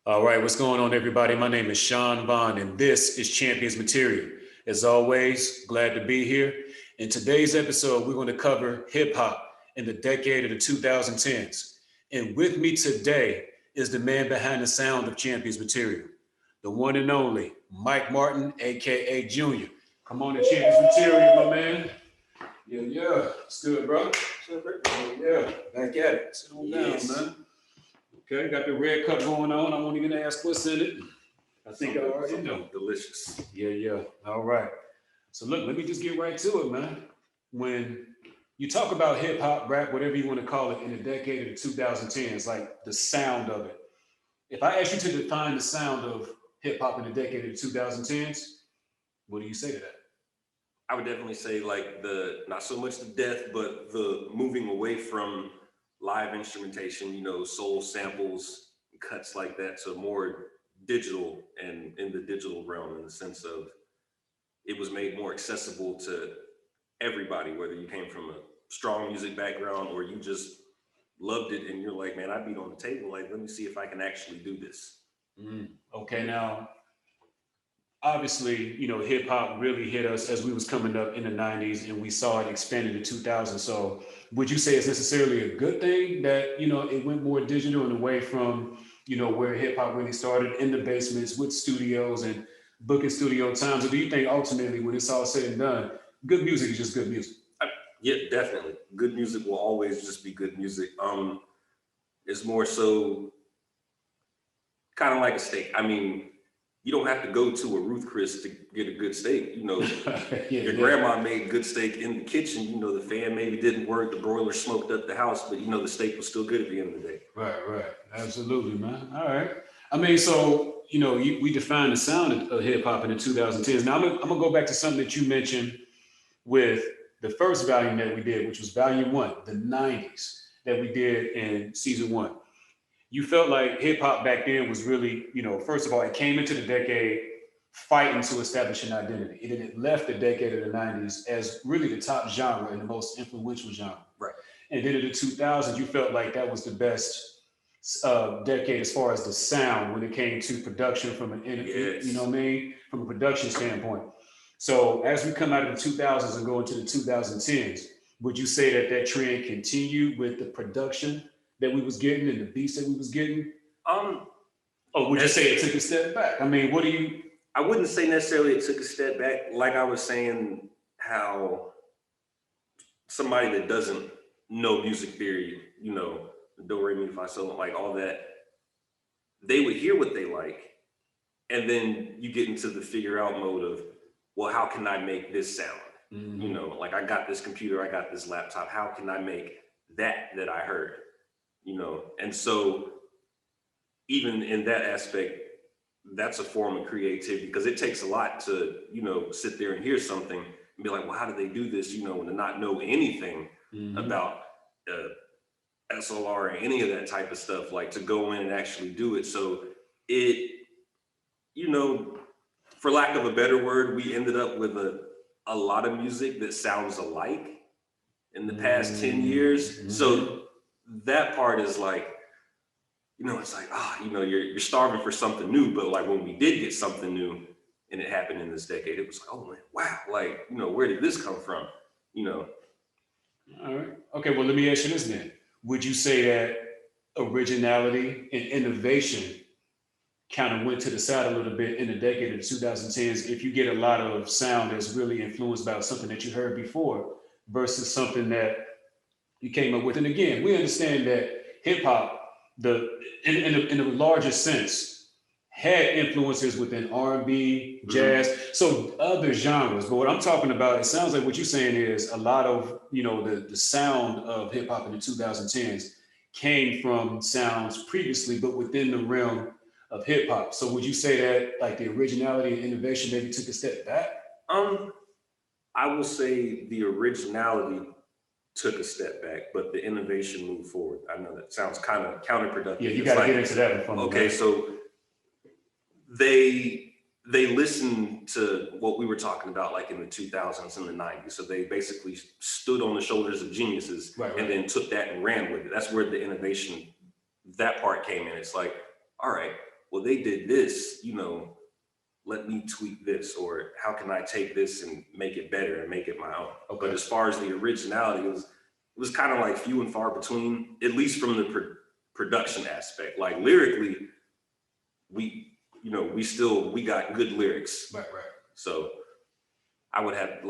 All right, what's going on, everybody? My name is Shawn Vaughn, and this is Champions Material. As always, glad to be here. In today's episode, we're going to cover hip hop in the decade of the 2010s. And with me today is the man behind the sound of Champions Material, the one and only Mike Martin, aka Junya. Come on to Champions Material, my man. Yeah, it's good, bro. Yeah, back at it. Sit on down, man. Okay, got the red cup going on. I won't even ask what's in it. I think I already know. Delicious. Yeah. All right. So look, let me just get right to it, man. When you talk about hip hop, rap, whatever you want to call it, in the decade of the 2010s, like the sound of it. If I ask you to define the sound of hip hop in the decade of the 2010s, what do you say to that? I would definitely say like not so much the death, but the moving away from live instrumentation, soul samples, cuts like that, to more digital, and in the digital realm, in the sense of it was made more accessible to everybody, whether you came from a strong music background or you just loved it and you're like, man, I beat on the table, like, let me see if I can actually do this. Okay, now obviously, hip hop really hit us as we was coming up in the 90s, and we saw it expand in the 2000s. So would you say it's necessarily a good thing that, it went more digital and away from, where hip hop really started, in the basements with studios and booking studio times? Or do you think ultimately, when it's all said and done, good music is just good music? Yeah, definitely. Good music will always just be good music. It's more so kind of like a steak. I mean, you don't have to go to a Ruth Chris to get a good steak. Your grandma made good steak in the kitchen. The fan maybe didn't work, the broiler smoked up the house, but the steak was still good at the end of the day. Right. Absolutely, man. All right. I mean, so, we defined the sound of hip hop in the 2010s. Now I'm gonna go back to something that you mentioned with the first volume that we did, which was volume 1, the 90s, that we did in season 1. You felt like hip hop back then was really, first of all, it came into the decade fighting to establish an identity. And then it left the decade of the 90s as really the top genre and the most influential genre. Right. And then in the 2000s, you felt like that was the best decade as far as the sound when it came to production from from a production standpoint. So as we come out of the 2000s and go into the 2010s, would you say that trend continued with the production that we was getting and the beats that we was getting? Or would you say it took a step back? I mean, I wouldn't say necessarily it took a step back. Like I was saying, how somebody that doesn't know music theory, do, re, mi, fa, sol, like all that, they would hear what they like. And then you get into the figure out mode of, well, how can I make this sound? Mm-hmm. Like I got this computer, I got this laptop, how can I make that I heard? And so even in that aspect, that's a form of creativity, because it takes a lot to, sit there and hear something and be like, well, how do they do this? And to not know anything about SLR or any of that type of stuff, like to go in and actually do it. So it, for lack of a better word, we ended up with a lot of music that sounds alike in the past 10 years. So that part is like, it's like, you're starving for something new. But like when we did get something new and it happened in this decade, it was like, oh man, wow. Like, where did this come from? All right. Okay, well, let me ask you this then. Would you say that originality and innovation kind of went to the side a little bit in the decade of the 2010s. If you get a lot of sound that's really influenced by something that you heard before versus something that you came up with. And again, we understand that hip hop, in the largest sense, had influences within R&B, jazz, so other genres. But what I'm talking about, it sounds like what you're saying is a lot of, the sound of hip hop in the 2010s came from sounds previously, but within the realm of hip hop. So would you say that like the originality and innovation maybe took a step back? I will say the originality took a step back, but the innovation moved forward. I know that sounds kind of counterproductive. Yeah, you got to get into that one. Okay, so they listened to what we were talking about like in the 2000s and the 90s. So they basically stood on the shoulders of geniuses and then took that and ran with it. That's where the innovation, that part came in. It's like, all right, well, they did this, let me tweak this, or how can I take this and make it better and make it my own? Okay. But as far as the originality, it was kind of like few and far between, at least from the production aspect. Like lyrically, we got good lyrics. Right. So I would have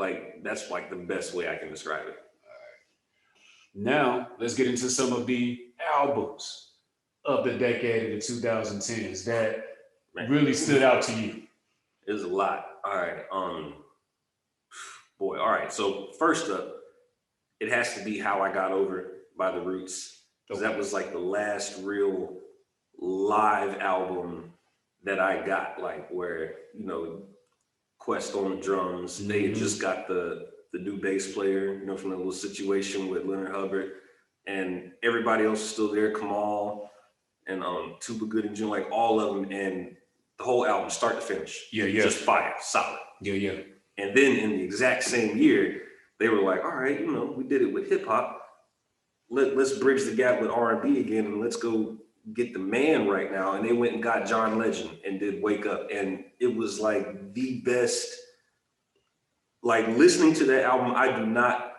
that's like the best way I can describe it. All right. Now let's get into some of the albums of the decade of the 2010s that really stood out to you. There's a lot. All right. All right. So first up, it has to be How I Got Over by The Roots. Because that was like the last real live album that I got, like where, Quest on the drums. They had just got the new bass player, from the little situation with Leonard Hubbard. And everybody else is still there, Kamal and Tuba Good and Junya, like all of them. And the whole album, start to finish. Yeah. Just fire, solid. Yeah. And then in the exact same year, they were like, all right, we did it with hip hop. Let's bridge the gap with R&B again, and let's go get the man right now. And they went and got John Legend and did Wake Up. And it was like the best, like listening to that album, I do not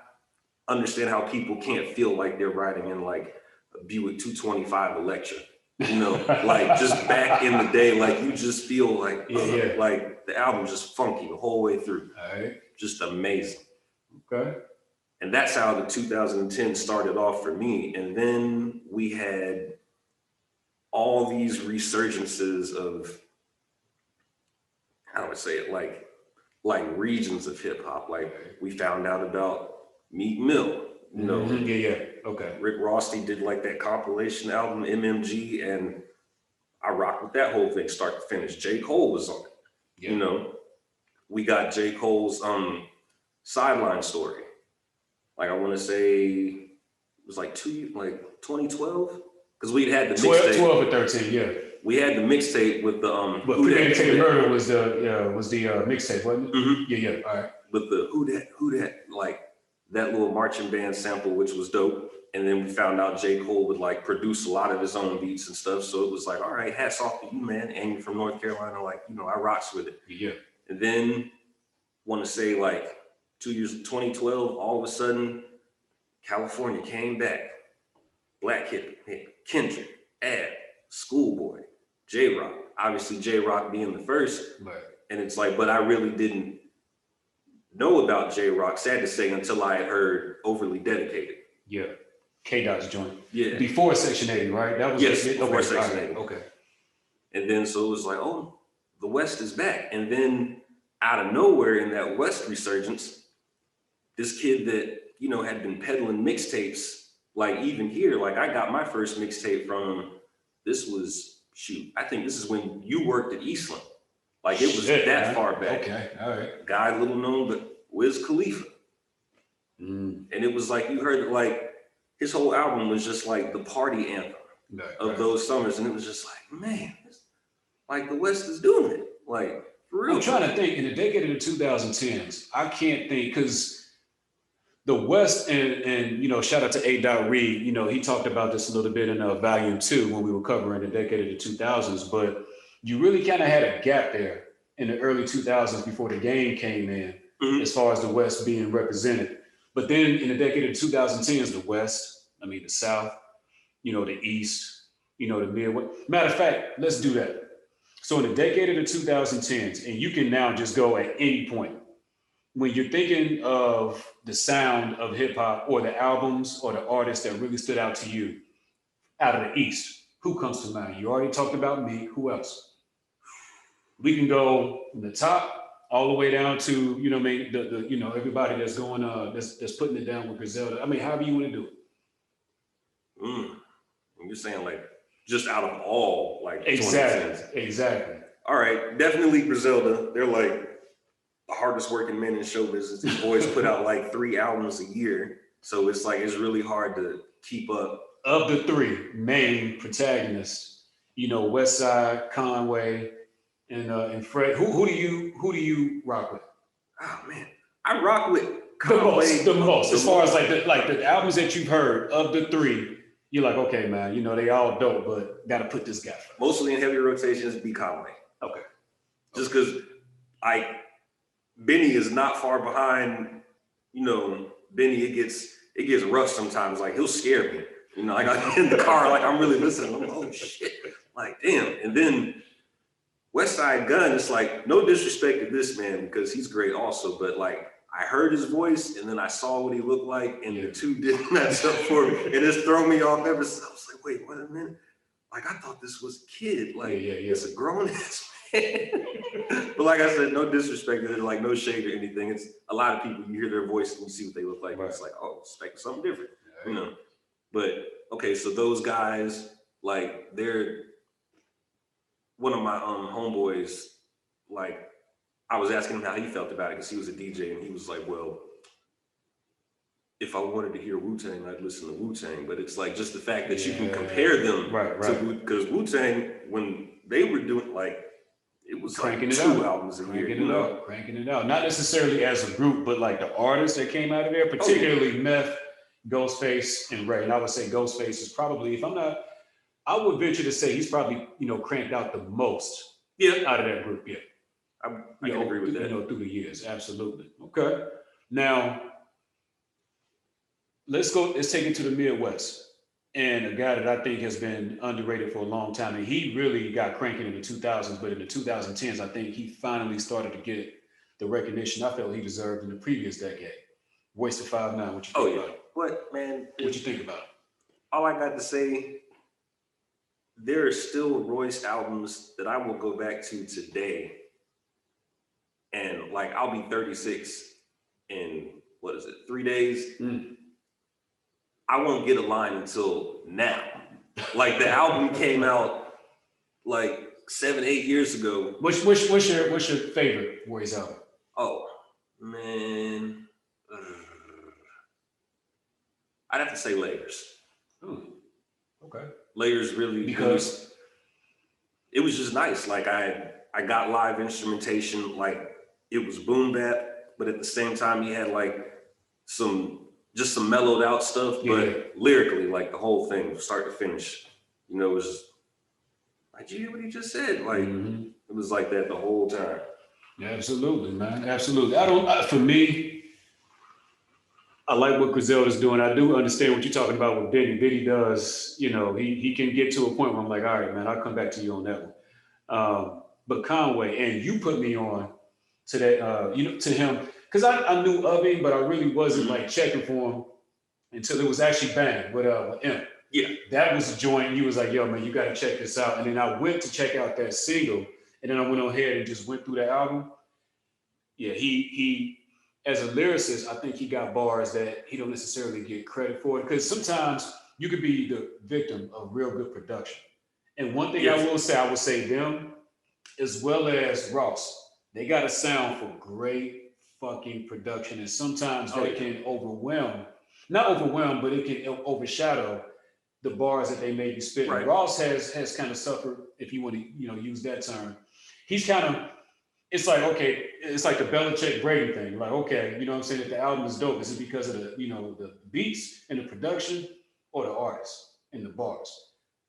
understand how people can't feel like they're riding in like a Buick 225 Electra. Like just back in the day, like you just feel like, like the album just funky the whole way through. All right. Just amazing. Okay. And that's how the 2010 started off for me. And then we had all these resurgences of, how do I say it, like regions of hip hop. Like we found out about Meek Mill. Okay. Rick Ross, he did like that compilation album, MMG, and I rocked with that whole thing, start to finish. J. Cole was on it. Yeah. We got J. Cole's Sideline Story. Like I want to say it was like 2012, because we'd had the mixtape. 12 or 13, yeah. We had the mixtape with the But Premeditated Murder was the mixtape, wasn't it? Mm-hmm. Yeah. All right. With the Who Dat, like that little marching band sample, which was dope. And then we found out J. Cole would like produce a lot of his own beats and stuff. So it was like, all right, hats off to you, man. And you're from North Carolina, like, I rocks with it. Yeah. And then want to say like 2 years, 2012, all of a sudden, California came back. Black Hip, Kendrick, Ab, Schoolboy, J-Rock. Obviously J-Rock being the first. Right. And it's like, but I really didn't know about J-Rock, sad to say, until I had heard Overly Dedicated. Yeah. K-Dot's joint. Yeah. Before Section 80, right? That was before Section 80. Okay. And then so it was like, oh, the West is back. And then out of nowhere in that West resurgence, this kid that, had been peddling mixtapes, like even here, like I got my first mixtape from him. This was, I think this is when you worked at Eastland. Like it was that far back. Okay, all right. Guy little known, but Wiz Khalifa. And it was like, you heard like, his whole album was just like the party anthem of those summers. And it was just like, man, like the West is doing it. Like, for real. I'm trying to think, in the decade of the 2010s, I can't think, because the West, and shout out to A. Reed, he talked about this a little bit in Volume 2 when we were covering the decade of the 2000s, but you really kind of had a gap there in the early 2000s before the game came in, as far as the West being represented. But then in the decade of the 2010s, the West, the South, the East, the Midwest. Matter of fact, let's do that. So in the decade of the 2010s, and you can now just go at any point, when you're thinking of the sound of hip hop or the albums or the artists that really stood out to you out of the East, who comes to mind? You already talked about me. Who else? We can go from the top all the way down to, you know, maybe the you know, everybody that's going that's putting it down with Griselda. I mean, however you want to do it. Mm. You're saying like just out of all like Exactly. All right, definitely Griselda. They're like the hardest working men in show business. These boys put out like 3 albums a year, so it's like it's really hard to keep up. Of the 3 main protagonists, you know, West Side, Conway, and Fred. Who do you rock with? Oh man, I rock with Conway the most. As far as like the albums that you've heard of the 3, you're like, okay, man, you know, they all dope, but got to put this guy first. Mostly in heavy rotations, be Conway. Okay. Just because Benny is not far behind. You know, Benny, it gets rough sometimes. Like he'll scare me. You know, like I'm in the car, like I'm really listening. I'm like, oh shit, like damn. And then West Side Gun, it's like no disrespect to this man because he's great also, but like I heard his voice and then I saw what he looked like, and the two didn't match up for me, and it's thrown me off ever since. I was like, wait a minute, like I thought this was a kid, like it's a grown ass man. But like I said, no disrespect, and like no shade or anything. It's a lot of people, you hear their voice and you see what they look like, and it's like, oh, expect something different, you know. But okay, so those guys, like they're one of my homeboys, like I was asking him how he felt about it because he was a DJ, and he was like, well, if I wanted to hear Wu-Tang, I'd listen to Wu-Tang. But it's like just the fact that you can compare them to, because Wu-Tang, when they were doing like, it was cranking like 2 albums a year, cranking it out. Not necessarily as a group, but like the artists that came out of there, particularly Meth, Ghostface, and Ray. And I would say Ghostface is probably, I would venture to say he's probably, you know, cranked out the most out of that group. Yeah. I can agree with that. You know, through the years. Absolutely. Okay. Now, let's take it to the Midwest. And a guy that I think has been underrated for a long time. And he really got cranking in the 2000s, but in the 2010s, I think he finally started to get the recognition I felt he deserved in the previous decade. Voice of 5'9", what you think about it? What, man? What you think about it? All I got to say, there are still Royce albums that I will go back to today. And like, I'll be 36 in, 3 days? I won't get a line until now. Like the album came out like 7-8 years ago. What's your favorite Royce album? Oh man, I'd have to say Layers. Okay. Layers really, because it was just nice. Like I got live instrumentation, like it was boom bap, but at the same time he had like some mellowed out stuff, but lyrically, like the whole thing, start to finish, you know, it was like, you hear what he just said? Like it was like that the whole time. Yeah, absolutely, man. Absolutely. For me, I like what Griselda's doing. I do understand what you're talking about with Benny. Benny does, you know, he can get to a point where I'm like, all right, man, I'll come back to you on that one. But Conway, and you put me on to that, you know, to him, because I knew of him, but I really wasn't like checking for him until it was actually Bang with him. Yeah. That was a joint. He was like, yo, man, you got to check this out. And then I went to check out that single, and then I went on ahead and just went through the album. Yeah, he as a lyricist, I think he got bars that he don't necessarily get credit for, because sometimes you could be the victim of real good production. And one thing I would say them, as well as Ross, they got a sound for great fucking production, and sometimes that can not overwhelm, but it can overshadow the bars that they may be spitting. Right. Ross has kind of suffered, if you want to, you know, use that term. He's kind of, it's like, okay, it's like the Belichick Brady thing. Like, okay, you know what I'm saying? If the album is dope, is it because of the, you know, the beats and the production, or the artists and the bars?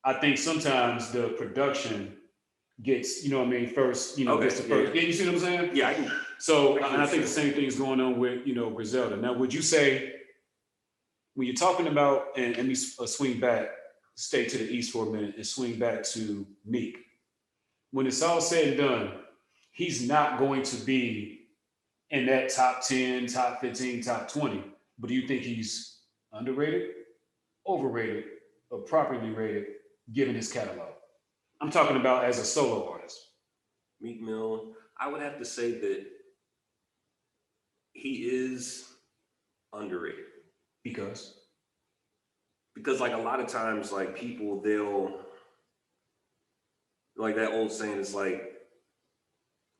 I think sometimes the production gets, you know what I mean, first, you know, gets the first. Yeah, you see what I'm saying? Yeah, I can. So, and I think the same thing is going on with, you know, Griselda. Now, would you say, when you're talking about, and let me swing back, stay to the East for a minute and swing back to Meek. when it's all said and done, he's not going to be in that top 10, top 15, top 20. But do you think he's underrated, overrated, or properly rated given his catalog? I'm talking about as a solo artist. Meek Mill, I would have to say that he is underrated. Because Because like a lot of times, like people, they'll like that old saying is like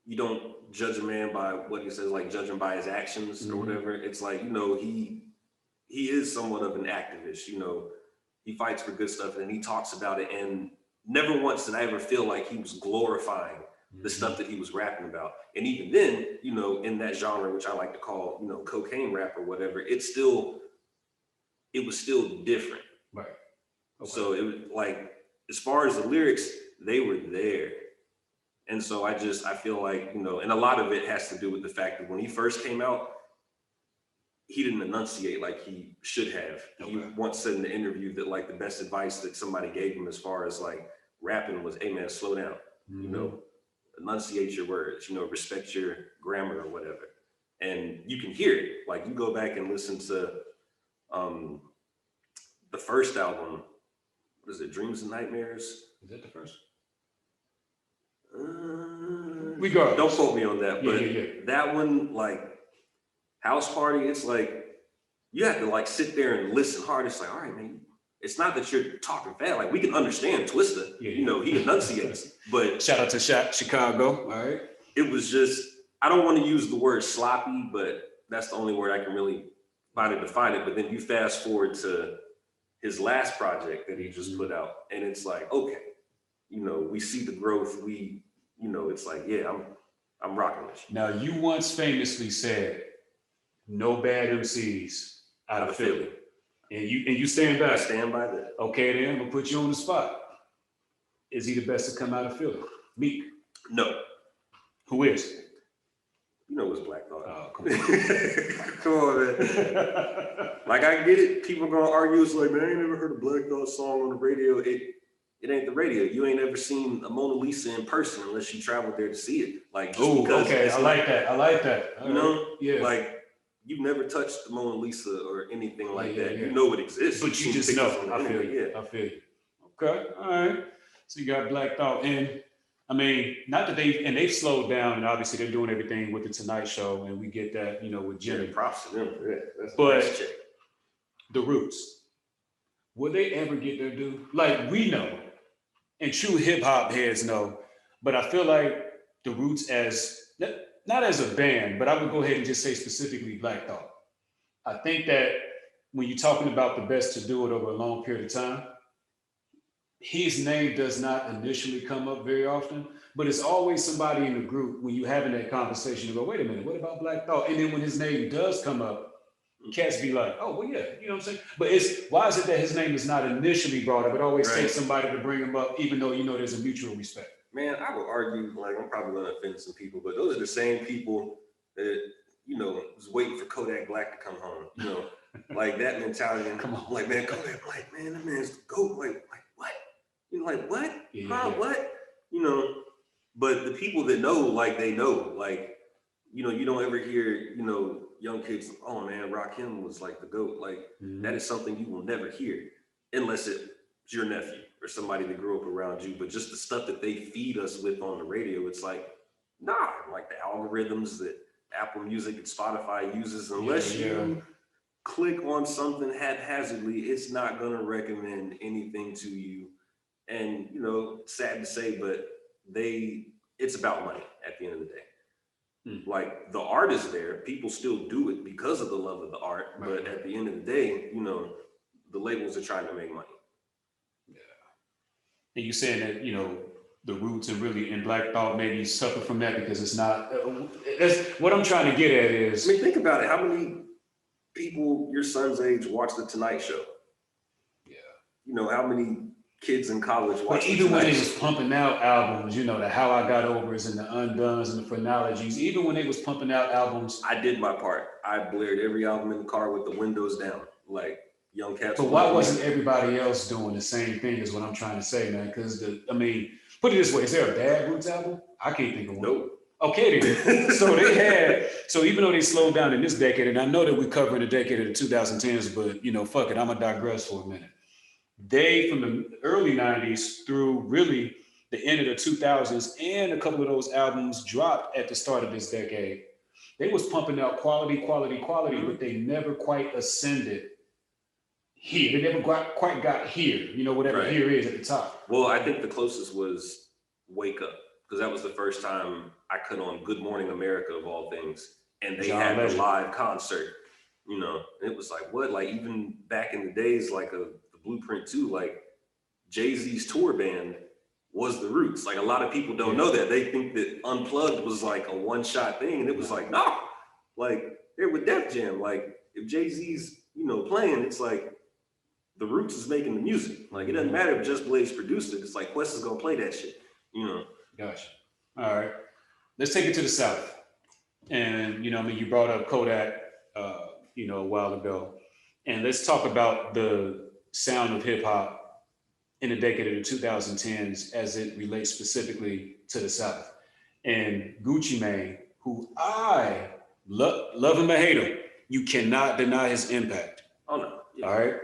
you don't judge a man by what he says, like judge him by his actions or whatever. It's like, he is somewhat of an activist, he fights for good stuff and he talks about it. And never once did I ever feel like he was glorifying the stuff that he was rapping about. And even then, in that genre, which I like to call, cocaine rap or whatever, it was still different. Right. Okay. So it was like, as far as the lyrics, they were there. And so I feel like, and a lot of it has to do with the fact that when he first came out, he didn't enunciate like he should have. Okay. He once said in the interview that like the best advice that somebody gave him as far as like rapping was, hey man, slow down, enunciate your words, respect your grammar or whatever. And you can hear it. Like you go back and listen to the first album, what is it, Dreams and Nightmares? Is that the first? Regardless. Don't quote me on that, but that one, like House Party, it's like you have to like sit there and listen hard. It's like, all right, man, it's not that you're talking fast. Like we can understand Twista, he enunciates, but shout out to Chicago. All right. It was just, I don't want to use the word sloppy, but that's the only word I can really find to define it. But then you fast forward to his last project that he just put out, and it's like, okay, we see the growth. It's like, yeah, I'm rocking with you. Now, you once famously said, "No bad MCs out of Philly," and you stand by. I stand by that. Okay, then I'm gonna put you on the spot. Is he the best to come out of Philly? Meek? No. Who is? It's Black Thought. Oh, come on. Come on, man. Like, I get it. People are going to argue. It's like, man, I ain't never heard a Black Thought song on the radio. It ain't the radio. You ain't ever seen a Mona Lisa in person unless you traveled there to see it. Like, just because okay. I like that. Yeah. Like, you've never touched the Mona Lisa or anything like that. Yeah. You know it exists. But you just know. I feel you. Okay. All right. So you got Black Thought. And I mean, not that they've slowed down, and obviously they're doing everything with the Tonight Show, and we get that, with Jimmy. Yeah, props to them for that. That's but nice check. The Roots, will they ever get their due? Like we know, and true hip hop heads know, but I feel like the Roots, as not as a band, but I would go ahead and just say specifically Black Thought. I think that when you're talking about the best to do it over a long period of time, his name does not initially come up very often, but it's always somebody in the group when you're having that conversation, you go, wait a minute, what about Black Thought? And then when his name does come up, cats be like, oh, well, yeah, you know what I'm saying? But why is it that his name is not initially brought up? It always takes somebody to bring him up, even though there's a mutual respect. Man, I would argue, like, I'm probably going to offend some people, but those are the same people that, was waiting for Kodak Black to come home, like that mentality. And come on, like, man, Kodak Black, man, that man's the GOAT. Like what? Like, what? What? But the people that know, like, they know, like, you don't ever hear, young kids, oh man, Rakim was like the GOAT. Like, that is something you will never hear unless it's your nephew or somebody that grew up around you. But just the stuff that they feed us with on the radio, it's like, nah, like the algorithms that Apple Music and Spotify uses, unless you click on something haphazardly, it's not going to recommend anything to you. And, sad to say, but it's about money at the end of the day. Like, the art is there. People still do it because of the love of the art. Right. But at the end of the day, the labels are trying to make money. Yeah. And you're saying that, the Roots and really in Black Thought maybe suffer from that because it's not, that's what I'm trying to get at is. I mean, think about it. How many people your son's age watch The Tonight Show? Yeah. How many kids in college watch even when they was pumping out albums, the How I Got Overs and the Undones and the Phrenologies, even when they was pumping out albums. I did my part. I blared every album in the car with the windows down, like Young Cats. But why wasn't everybody else doing the same thing is what I'm trying to say, man? Because Put it this way: is there a bad Roots album? I can't think of one. Nope. Okay, then. So even though they slowed down in this decade, and I know that we're covering the decade of the 2010s, but fuck it, I'm gonna digress for a minute. They from the early 90s through really the end of the 2000s, and a couple of those albums dropped at the start of this decade. They was pumping out quality, Mm-hmm. but they never quite ascended here. They never quite got here. Whatever Right. here is at the top. Well, I think the closest was Wake Up, because that was the first time I cut on Good Morning America of all things, and they John had Legend. the live concert. And it was like, what? Like, even back in the days, like the Blueprint 2, like Jay-Z's tour band was the Roots. Like, a lot of people don't know that. They think that Unplugged was like a one-shot thing, and it was like, no, like they're with Def Jam. Like, if Jay-Z's playing, it's like the Roots is making the music. Like, it doesn't matter if Just Blaze produced it. It's like Quest is gonna play that shit. Gotcha. All right. Let's take it to the South. And you brought up Kodak a while ago. And let's talk about the sound of hip hop in the decade of the 2010s as it relates specifically to the South. And Gucci Mane, who I love him or hate him, you cannot deny his impact. Oh no. Yeah. All right.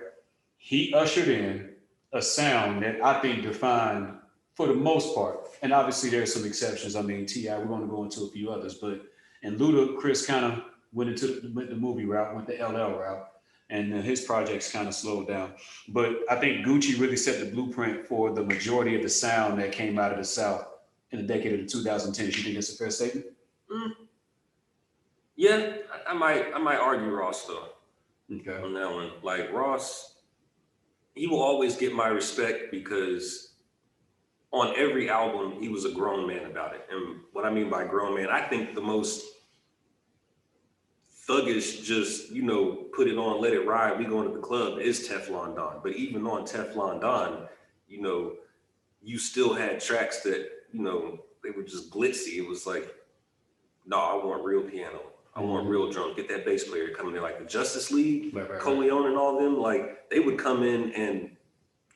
He ushered in a sound that I think defined, for the most part, and obviously there's some exceptions. I mean, T.I., we're going to go into a few others, and Ludacris kind of went the movie route, went the LL route, and his projects kind of slowed down. But I think Gucci really set the blueprint for the majority of the sound that came out of the South in the decade of the 2010s. You think that's a fair statement? Yeah, I might argue Ross though. Okay. On that one. Like, Ross, he will always get my respect because on every album, he was a grown man about it. And what I mean by grown man, I think the most thuggish, just, put it on, let it ride, we going to the club, is Teflon Don. But even on Teflon Don, you still had tracks that, they were just glitzy. It was like, no, I want real piano. I want real drums. Get that bass player coming in, like the Justice League, Right. Coleon and all them. Like, they would come in and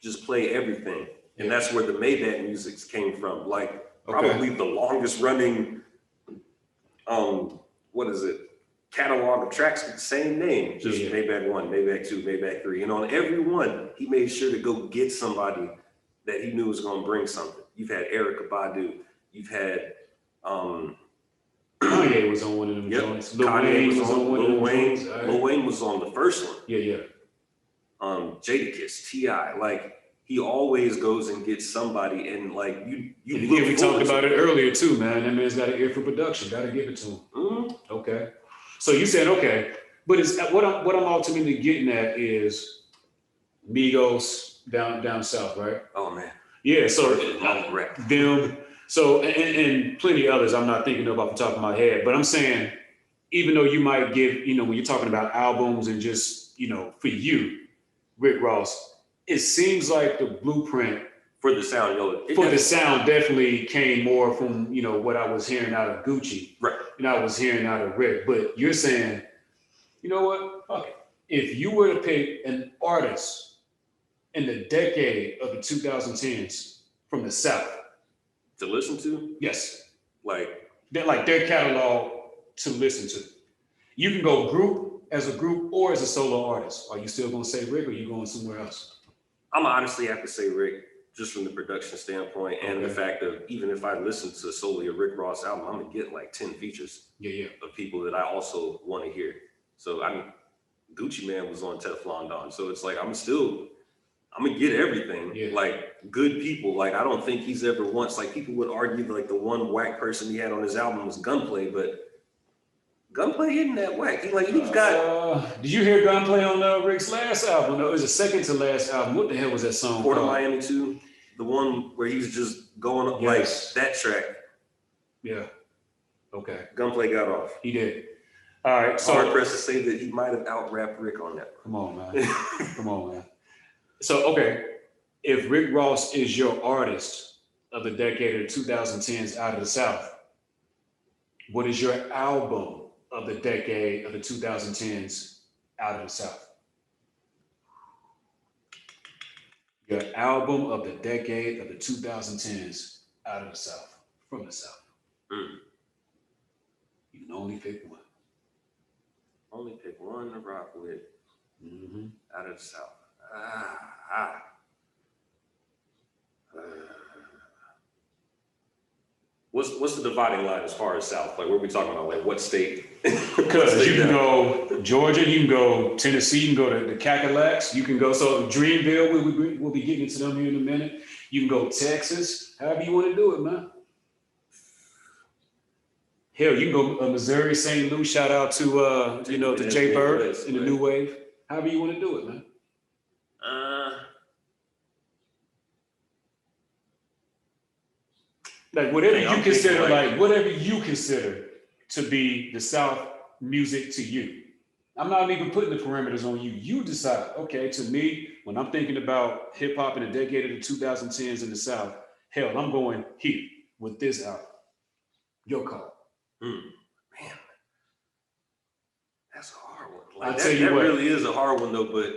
just play everything. And that's where the Maybach music came from. Like, probably the longest running, catalog of tracks with the same name. Just Maybach 1, Maybach 2, Maybach 3. And on every one, he made sure to go get somebody that he knew was going to bring something. You've had Erykah Badu. You've had Kanye was on one of them joints. Lil Wayne was on one of them joints. Lil Wayne was on the first one. Yeah. Jadakiss, T.I. Like, he always goes and gets somebody, and like you we talked about it earlier too, man. That man's got an ear for production. Got to give it to him. Mm-hmm. Okay. So you said okay, but it's what I'm ultimately getting at is Migos down south, right? Oh man. Yeah. So them. So and plenty of others I'm not thinking of off the top of my head, but I'm saying even though you might give when you're talking about albums and just for you, Rick Ross. It seems like the blueprint for the sound, the sound definitely came more from what I was hearing out of Gucci, right? And I was hearing out of Rick. But you're saying, you know what? Fuck it. If you were to pick an artist in the decade of the 2010s from the South to listen to, yes, like their catalog to listen to, you can go group as a group or as a solo artist. Are you still going to say Rick, or are you going somewhere else? I'm honestly have to say Rick, just from the production standpoint and the fact of even if I listen to solely a Rick Ross album, I'm gonna get like 10 features of people that I also want to hear. So I mean, Gucci Mane was on Teflon Don, so it's like I'm gonna get everything. Like, good people. Like, I don't think he's ever once, like, people would argue like the one whack person he had on his album was Gunplay, but Gunplay isn't that whack. He's got. Did you hear Gunplay on Rick's last album? No, it was the second to last album. What the hell was that song? Port of Miami 2, the one where he's just going up like that track. Yeah. Okay. Gunplay got off. He did. All right. So hard pressed to say that he might have out-rapped Rick on that. Come on, man. Come on, man. So okay, if Rick Ross is your artist of the decade of the 2010s out of the South, what is your album of the decade of the 2010s out of the South? Your album of the decade of the 2010s out of the South, from the South. You can only pick one. Only pick one to rock with out of the South. What's the dividing line as far as South? Like, what are we talking about? Like, what state? Because you can go Georgia, you can go Tennessee, you can go to the Cadillacs, you can go, so Dreamville, we'll be getting into them here in a minute. You can go Texas, however you want to do it, man. Hell, you can go Missouri, St. Louis, shout out to, to Jay Bird in the New Wave. However you want to do it, man. Like whatever you consider to be the South music to you. I'm not even putting the parameters on you. You decide. Okay, to me, when I'm thinking about hip hop in the decade of the 2010s in the South, hell, I'm going here with this album. Your call. Man, that's a hard one. Like, that really is a hard one though, but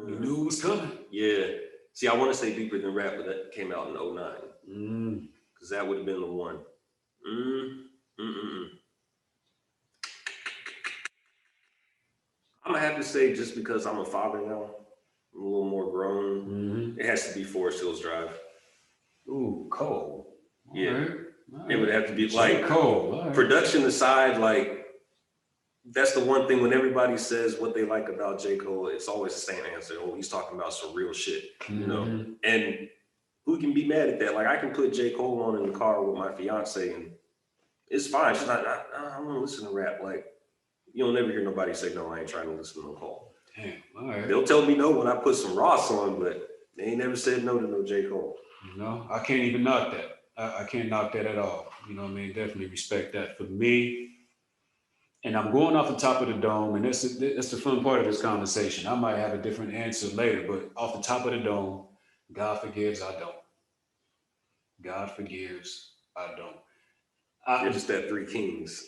you knew it was coming. Yeah. See, I want to say Deeper Than Rap, but that came out in 2009. Because that would have been the one. I'm going to have to say, just because I'm a father now, I'm a little more grown, it has to be Forest Hills Drive. Ooh, Cole. Yeah. All right. It would have to be like, Cole. Right. Production aside, like, that's the one thing when everybody says what they like about J. Cole, it's always the same answer. Oh, he's talking about some real shit, you know? And who can be mad at that? Like, I can put J. Cole on in the car with my fiance and it's fine. She's not, I want to listen to rap. Like, you'll never hear nobody say, no, I ain't trying to listen to no Cole. Damn, all right. They'll tell me no when I put some Ross on, but they ain't never said no to no J. Cole. No, I can't even knock that. I can't knock that at all. You know what I mean? Definitely respect that. For me, and I'm going off the top of the dome, and that's the fun part of this conversation. I might have a different answer later, but off the top of the dome, God forgives, I don't. God forgives, I don't. You're just that Three Kings.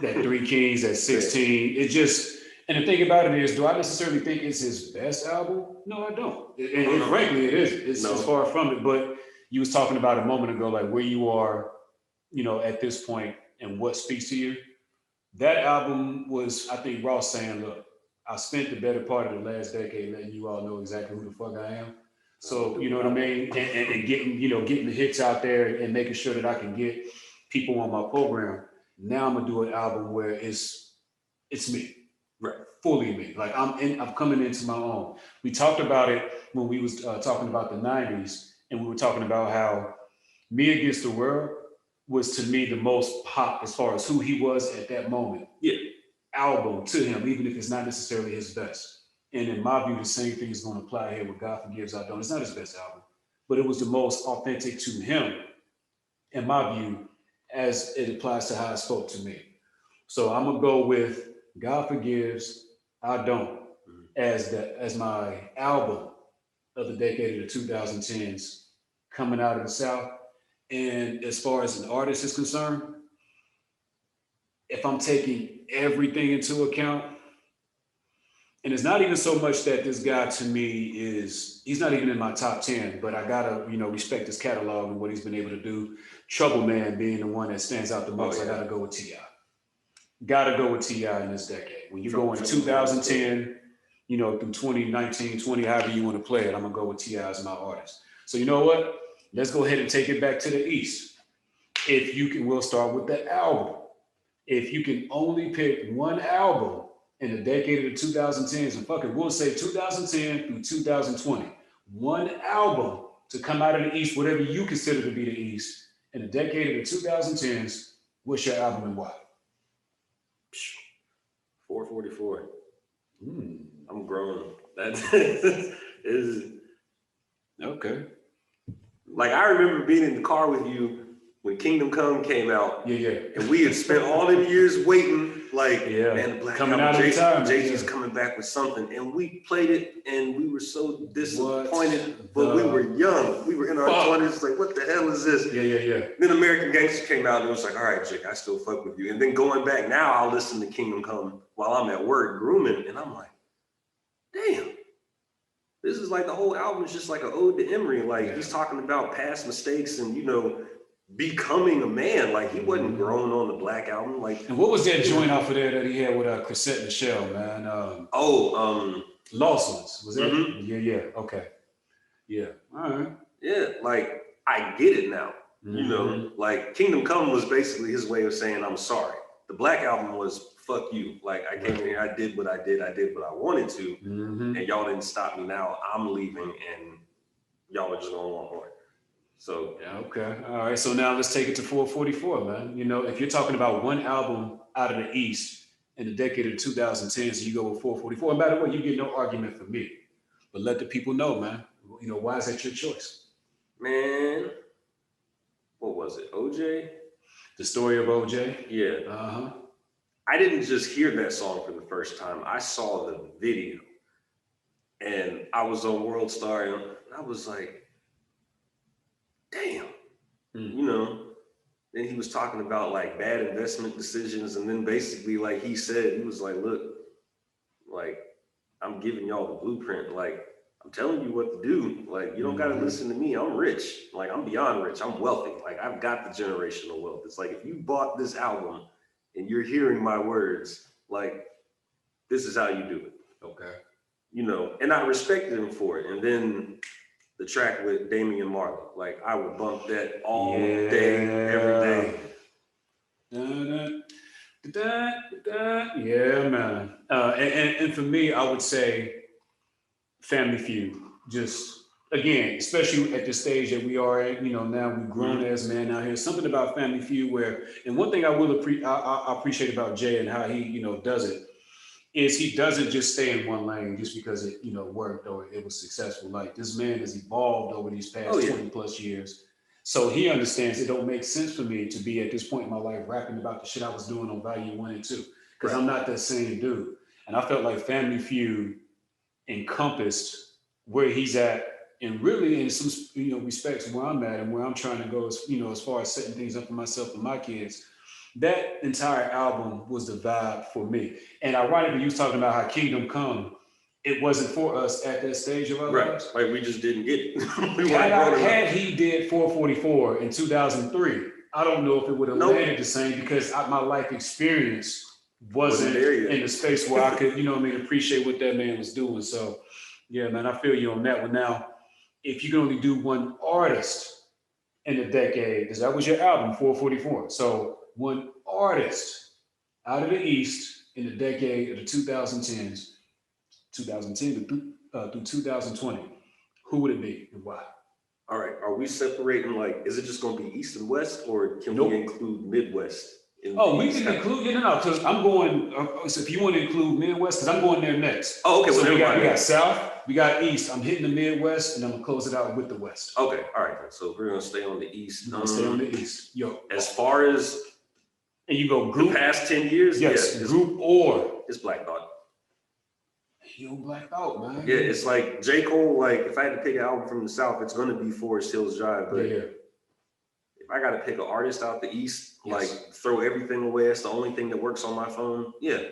That Three Kings, that 16. It just, and the thing about it is, do I necessarily think it's his best album? No, I don't. And frankly, it isn't. It's far from it. But you was talking about a moment ago, like where you are, at this point and what speaks to you. That album was, I think, Ross saying, look, I spent the better part of the last decade letting you all know exactly who the fuck I am. So, you know what I mean? And getting the hits out there and making sure that I can get people on my program. Now I'm gonna do an album where it's me. Right. Fully me. Like I'm coming into my own. We talked about it when we was talking about the 90s, and we were talking about how Me Against the World was to me the most pop as far as who he was at that moment. Yeah. Album to him, even if it's not necessarily his best. And in my view, the same thing is going to apply here with God Forgives, I Don't. It's not his best album, but it was the most authentic to him, in my view, as it applies to how it spoke to me. So I'm gonna go with God Forgives, I Don't as my album of the decade of the 2010s coming out of the South. And as far as an artist is concerned, if I'm taking everything into account, and it's not even so much that this guy to me he's not even in my top 10, but I gotta, respect his catalog and what he's been able to do. Trouble Man being the one that stands out the most, I gotta go with T.I. Gotta go with T.I. in this decade. When you go in 2010, through 2019, 20, however you want to play it, I'm gonna go with T.I. as my artist. So you know what? Let's go ahead and take it back to the East. If you can, we'll start with the album. If you can only pick one album in the decade of the 2010s, and fuck it, we'll say 2010 through 2020, one album to come out of the East, whatever you consider to be the East, in the decade of the 2010s, what's your album and why? 444. I'm grown. That is okay. Like, I remember being in the car with you when Kingdom Come came out. Yeah. And we had spent all them years waiting, like, man, the Black coming album, out of time. Jay-Z's coming back with something. And we played it and we were so disappointed, but we were young. We were in our 20s, like, what the hell is this? Yeah. Then American Gangster came out and it was like, all right, Jake, I still fuck with you. And then going back now, I'll listen to Kingdom Come while I'm at work grooming. And I'm like, damn, This is like the whole album is just like an ode to Emery. Like he's talking about past mistakes and becoming a man. Like he wasn't grown on the Black Album. Like, and what was that joint off of there that he had with Chrisette Michelle, man? Lost Ones. Was that? Yeah. Okay. Yeah. All right. Yeah. Like I get it now. Like Kingdom Come was basically his way of saying I'm sorry. The Black Album was fuck you. Like I came in here, I did what I did what I wanted to, and y'all didn't stop me. Now I'm leaving, and y'all are just gonna want more. So yeah, okay, all right. So now let's take it to 444, man. If you're talking about one album out of the East in the decade of the 2010s, so you go with 444. And by the way, you get no argument from me, but let the people know, man. Why is that your choice? Man, what was it? OJ? The Story of OJ? Yeah. I didn't just hear that song for the first time. I saw the video, and I was on World Star, and I was like, damn. Then he was talking about like bad investment decisions, and then basically like he was like, look, like I'm giving y'all the blueprint. Like I'm telling you what to do. Like you don't gotta listen to me. I'm rich. Like I'm beyond rich. I'm wealthy. Like I've got the generational wealth. It's like if you bought this album and you're hearing my words, like this is how you do it. Okay. And I respected him for it. And then the track with Damian Marley, like I would bump that all day, every day. Yeah, man. And for me, I would say Family Feud. Just again, especially at the stage that we are at, now we've grown as men out here. Something about Family Feud and one thing I will I appreciate about Jay and how he, does it is he doesn't just stay in one lane just because it, worked or it was successful. Like this man has evolved over these past 20 plus years. So he understands it don't make sense for me to be at this point in my life rapping about the shit I was doing on Volume 1 and 2 because I'm not that same dude. And I felt like Family Feud encompassed where he's at and really in some respects where I'm at and where I'm trying to go as far as setting things up for myself and my kids. That entire album was the vibe for me. And ironically, you was talking about how Kingdom Come, it wasn't for us at that stage of our lives. Like we just didn't get it. Had he did 444 in 2003, I don't know if it would have landed the same because my life experience wasn't in the space where I could, appreciate what that man was doing. So, yeah, man, I feel you on that one. Now, if you can only do one artist in the decade, because that was your album, 444. So one artist out of the East in the decade of the 2010s, 2010 through 2020, who would it be and why? All right, are we separating is it just going to be East and West, or can we include Midwest? We can include, because I'm going, so if you want to include Midwest, because I'm going there next. Oh, okay. So we got South, we got East. I'm hitting the Midwest, and I'm going to close it out with the West. Okay, all right. So we're going to stay on the East. We're going to stay on the East. As far as... And you go group. The past 10 years? Yes, group or... It's Black Thought. You Black Thought, man. Yeah, it's like J. Cole, if I had to pick an album from the South, it's going to be Forest Hills Drive, but... Yeah. I got to pick an artist out the East, throw everything away. It's the only thing that works on my phone. Yeah.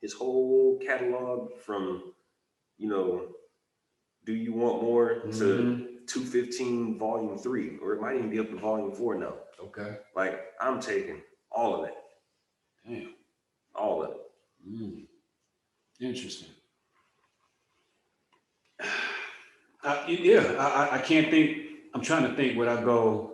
His whole catalog from, Do You Want More to 215 Volume 3, or it might even be up to Volume 4 now. Okay. I'm taking all of that. Damn. All of it. Interesting. I can't think. I'm trying to think where I go.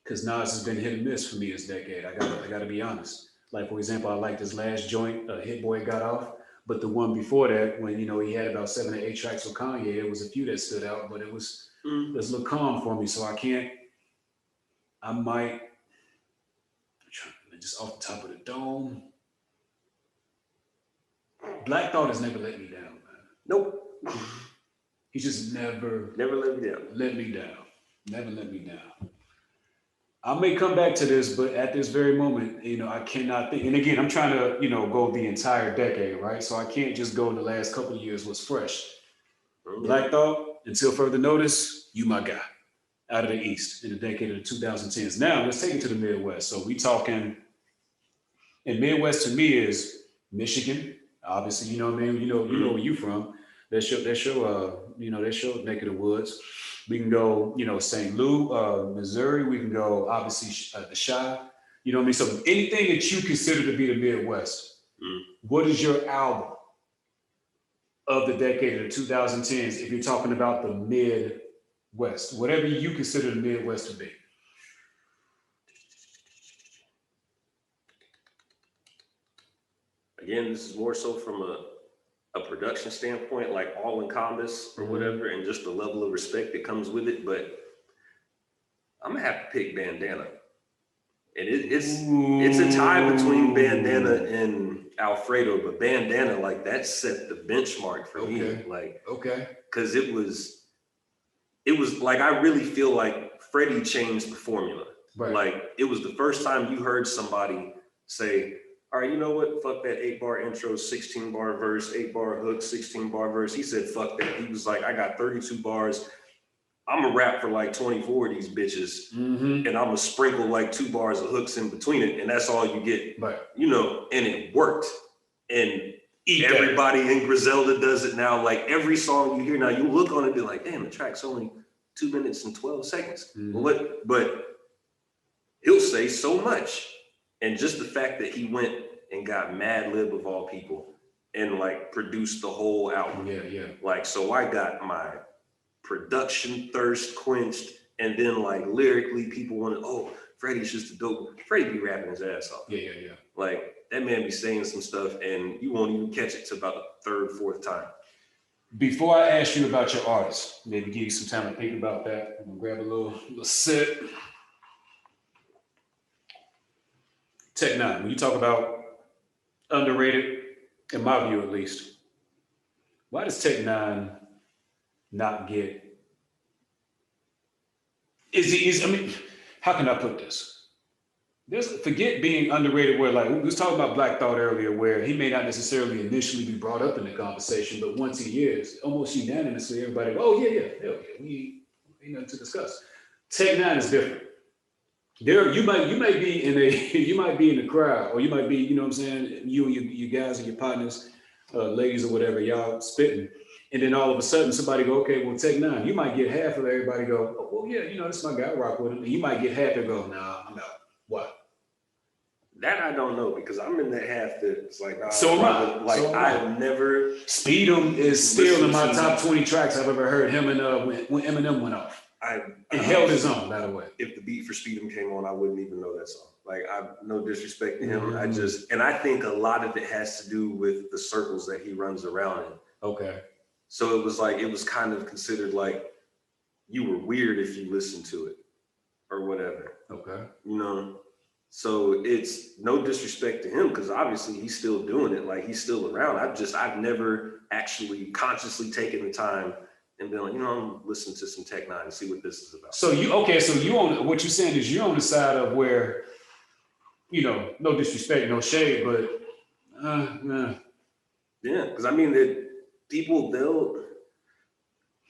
Because Nas has been hit and miss for me this decade. I gotta be honest. Like, for example, I like this last joint, Hit Boy Got Off. But the one before that, when, he had about 7 or 8 tracks with Kanye, there was a few that stood out, but it was a little calm for me. So I'm just off the top of the dome. Black Thought has never let me down, man. Nope. He's just never let me down. Never let me down. I may come back to this, but at this very moment, I cannot think. And again, I'm trying to, go the entire decade, right? So I can't just go in the last couple of years what's fresh. Black Thought, until further notice, you my guy. Out of the East in the decade of the 2010s. Now, let's take it to the Midwest. So we talking, and Midwest to me is Michigan. Obviously, you know what I mean? You know where you from. They show Neck of the Woods. We can go, St. Louis, Missouri. We can go, obviously, the Chi. You know what I mean? So anything that you consider to be the Midwest, what is your album of the decade of the 2010s if you're talking about the Midwest? Whatever you consider the Midwest to be. Again, this is more so from a production standpoint, like all encompass or whatever, and just the level of respect that comes with it. But I'm gonna have to pick Bandana, and it's a tie between Bandana and Alfredo, but Bandana, like, that set the benchmark for me, like, because it was like, I really feel like Freddie changed the formula. Right. Like, it was the first time you heard somebody say, all right, you know what? Fuck that 8-bar intro, 16-bar verse, 8-bar hook, 16-bar verse. He said, fuck that. He was like, I got 32 bars. I'm gonna rap for like 24 of these bitches, and I'm gonna sprinkle like 2 bars of hooks in between it, and that's all you get. Right. And it worked. And everybody in Griselda does it now. Like, every song you hear now, you look on it and be like, damn, the track's only 2 minutes and 12 seconds. But he'll say so much. And just the fact that he went and got Mad Lib of all people and like produced the whole album. Like, so I got my production thirst quenched, and then like lyrically people wanted, oh, Freddie's just a dope. Freddie be rapping his ass off. Like, that man be saying some stuff and you won't even catch it till about the third, fourth time. Before I ask you about your artist, maybe give you some time to think about that. I'm gonna grab a little sip. Tech Nine, when you talk about underrated, in my view at least, why does Tech Nine not get? How can I put this? Forget being underrated where, like, we was talking about Black Thought earlier, where he may not necessarily initially be brought up in the conversation, but once he is, almost unanimously, everybody, hell yeah, we ain't nothing to discuss. Tech Nine is different. You might be in the crowd, or you might be, you know what I'm saying, you and your guys and your partners, ladies or whatever, y'all spitting, and then all of a sudden somebody go, okay, well, Tech Nine. You might get half of everybody go, oh, well, yeah, this is my guy, rock with him. And you might get half that go, nah, I'm out. What? That I don't know, because I'm in that half that's like, nah, so am I. Like, I've never. Speed 'em is still in my top 20 tracks I've ever heard. Him and when Eminem went off. It held his own, by the way. If the beat for Speed 'em came on, I wouldn't even know that song. Like, no disrespect to him. And I think a lot of it has to do with the circles that he runs around in. Okay. So it was kind of considered like you were weird if you listened to it or whatever. Okay. So it's no disrespect to him, because obviously he's still doing it. Like, he's still around. I've never actually consciously taken the time and been like, I'm listening to some Tech Nine and see what this is about. So you on what you're saying is you're on the side of where, no disrespect, no shade, but yeah, because I mean that people,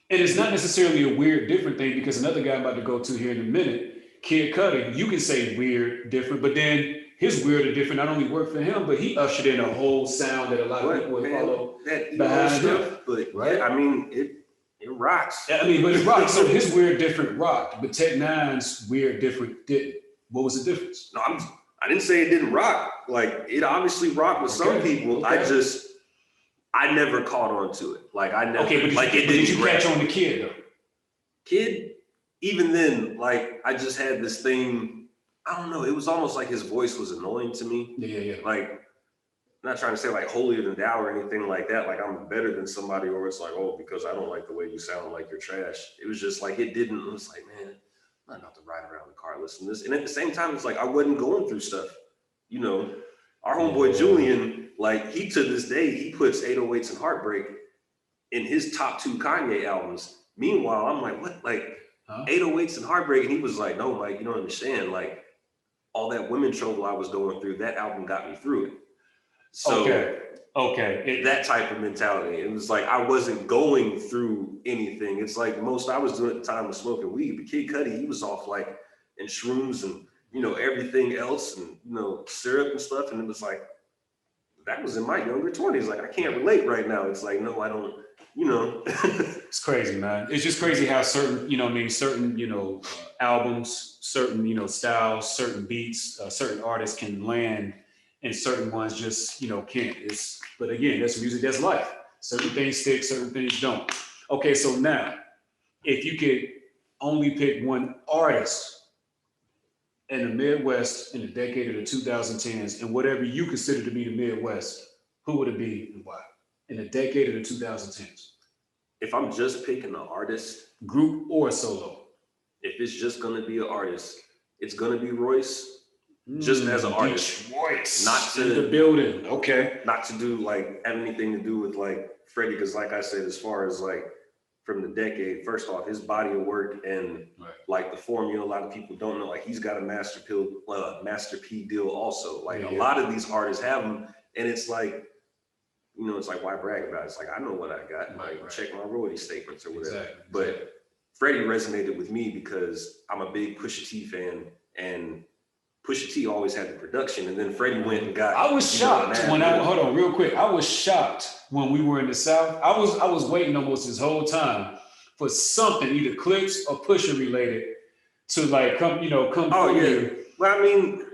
and it's not necessarily a weird different thing, because another guy I'm about to go to here in a minute, Kid Cudi, you can say weird different, but then his weird or different not only worked for him, but he ushered in a whole sound that a lot of people would follow behind him. But right? I mean, it rocks. But it rocks. So his weird different rocked, but Tech Nine's weird different didn't. What was the difference? No, I didn't say it didn't rock. Like, it obviously rocked with some people. I never caught on to it. Like, I never. Okay, but did you catch on the Kid though? Kid, even then, like, I just had this thing. I don't know. It was almost like his voice was annoying to me. Yeah. Like, I'm not trying to say like holier than thou or anything like that. Like, I'm better than somebody, or it's like, oh, because I don't like the way you sound, like you're trash. It was just like, it was like, man, I'm not about to ride around the car listening to this. And at the same time, it's like, I wasn't going through stuff. Our homeboy Julian, like, he to this day, he puts 808s and Heartbreak in his top 2 Kanye albums. Meanwhile, I'm like, what? Like, 808s and Heartbreak? And he was like, no, Mike, you don't understand. Like, all that women trouble I was going through, that album got me through it. So, okay. That type of mentality. It was like, I wasn't going through anything. It's like most I was doing at the time was smoking weed. But Kid Cudi, he was off like in shrooms and, everything else and, syrup and stuff. And it was like, that was in my younger 20s. Like, I can't relate right now. It's like, no, I don't, you know. It's crazy, man. It's just crazy how certain, certain, albums, certain, styles, certain beats, certain artists can land and certain ones just, can't. But again, that's music, that's life. Certain things stick, certain things don't. Okay, so now, if you could only pick one artist in the Midwest in the decade of the 2010s, and whatever you consider to be the Midwest, who would it be and why? In the decade of the 2010s. If I'm just picking an artist, group or solo, if it's just gonna be an artist, it's gonna be Royce. Just as an artist, Royce, not to in the building. Okay, not to do like have anything to do with like Freddie, because like I said, as far as like from the decade, first off, his body of work and like the formula, a lot of people don't know. Like, he's got a Master P deal also. Like, a lot of these artists have them, and it's like, it's like, why brag about it? It's like, I know what I got. Like, check my royalty statements or whatever. Exactly. But Freddie resonated with me because I'm a big Pusha T fan, and Pusha T always had the production, and then Freddie went and got. I was shocked when hold on real quick. I was shocked when we were in the South. I was waiting almost this whole time for something, either Clips or Pusha related, to like come Oh yeah. Here. Well, I mean,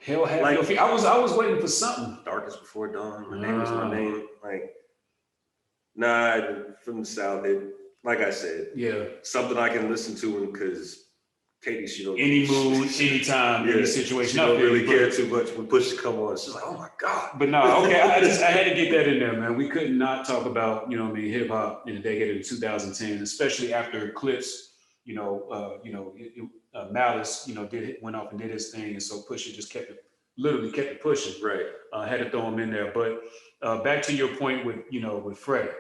hell have no fear. I was waiting for something. Darkest Before Dawn. My name is my name. Like, nah, from the South. Like I said, something I can listen to because. Katie, she don't any mood, anytime, any situation. She don't really care too much when Push come on. She's like, oh my God. But no, okay, I had to get that in there, man. We could not talk about, hip hop in the decade of 2010, especially after Clips, Malice, went off and did his thing, and so Pusha just kept it pushing. Right. Had to throw him in there. But back to your point with Freddie.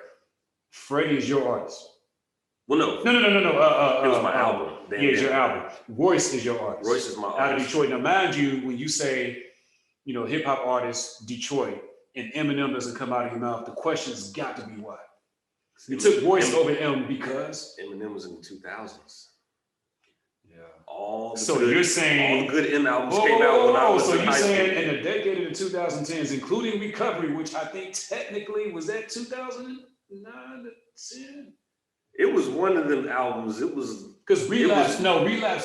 Freddie is your artist. Well, no. It was my album. It's your album. Royce is your artist. Royce is my artist. Out of Detroit. Now, mind you, when you say, hip hop artist, Detroit, and Eminem doesn't come out of your mouth, the question's got to be why. You took Royce over M because? Eminem was in the 2000s. Yeah. You're saying all the good M albums came out when I was in high school. So you're saying in the decade of the 2010s, including Recovery, which I think technically was that 2009 to 10? It was one of them albums. It was because Relapse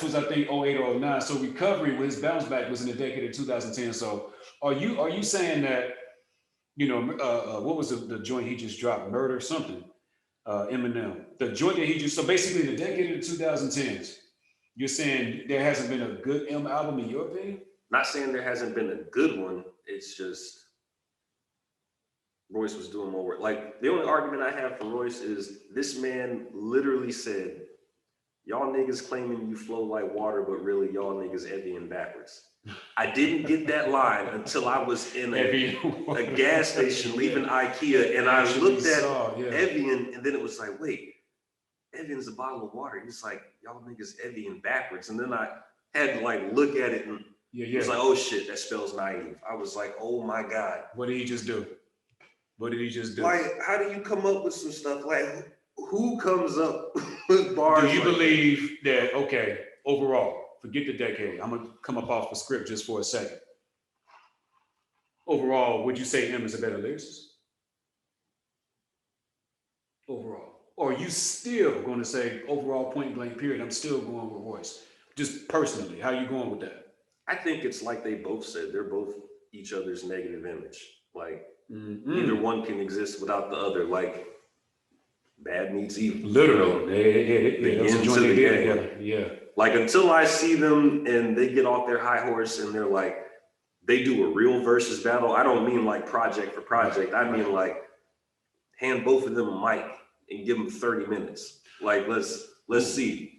was I think 08 or 09. So Recovery, with his bounce back, was in the decade of 2010. So are you saying that what was the joint he just dropped? Murder something? Eminem. The joint that he just so basically the decade of the 2010s. You're saying there hasn't been a good M album in your opinion? Not saying there hasn't been a good one. It's just Royce was doing more work. Like, the only argument I have for Royce is this man literally said, y'all niggas claiming you flow like water, but really y'all niggas Evian backwards. I didn't get that line until I was in a gas station leaving IKEA, and I looked at Evian, and then it was like, wait, Evian's a bottle of water. He's like, y'all niggas Evian backwards. And then I had to like look at it, and it was like, oh shit, that spells naive. I was like, oh my God. What did he just do? Like, how do you come up with some stuff? Like, who comes up with bars? Do you believe that, okay, overall, forget the decade. I'm going to come up off the script just for a second. Overall, would you say M is a better lyricist? Overall. Or are you still going to say, overall, point blank period, I'm still going with Royce? Just personally, how are you going with that? I think it's like they both said. They're both each other's negative image. Like, neither one can exist without the other. Like, bad meets evil. Literally. Yeah. Like, until I see them and they get off their high horse and they're like, they do a real versus battle. I don't mean like project for project. I mean like hand both of them a mic and give them 30 minutes. Like, let's see.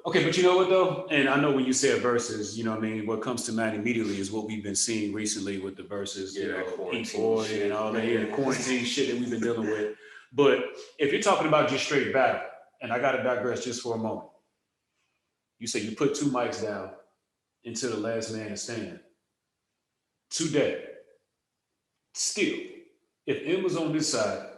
Okay, but you know what though? And I know when you say verses, what comes to mind immediately is what we've been seeing recently with the verses, E40 and all that quarantine shit that we've been dealing with. But if you're talking about just straight battle, and I gotta digress just for a moment. You say you put two mics down until the last man is standing. Today, still, if M was on this side,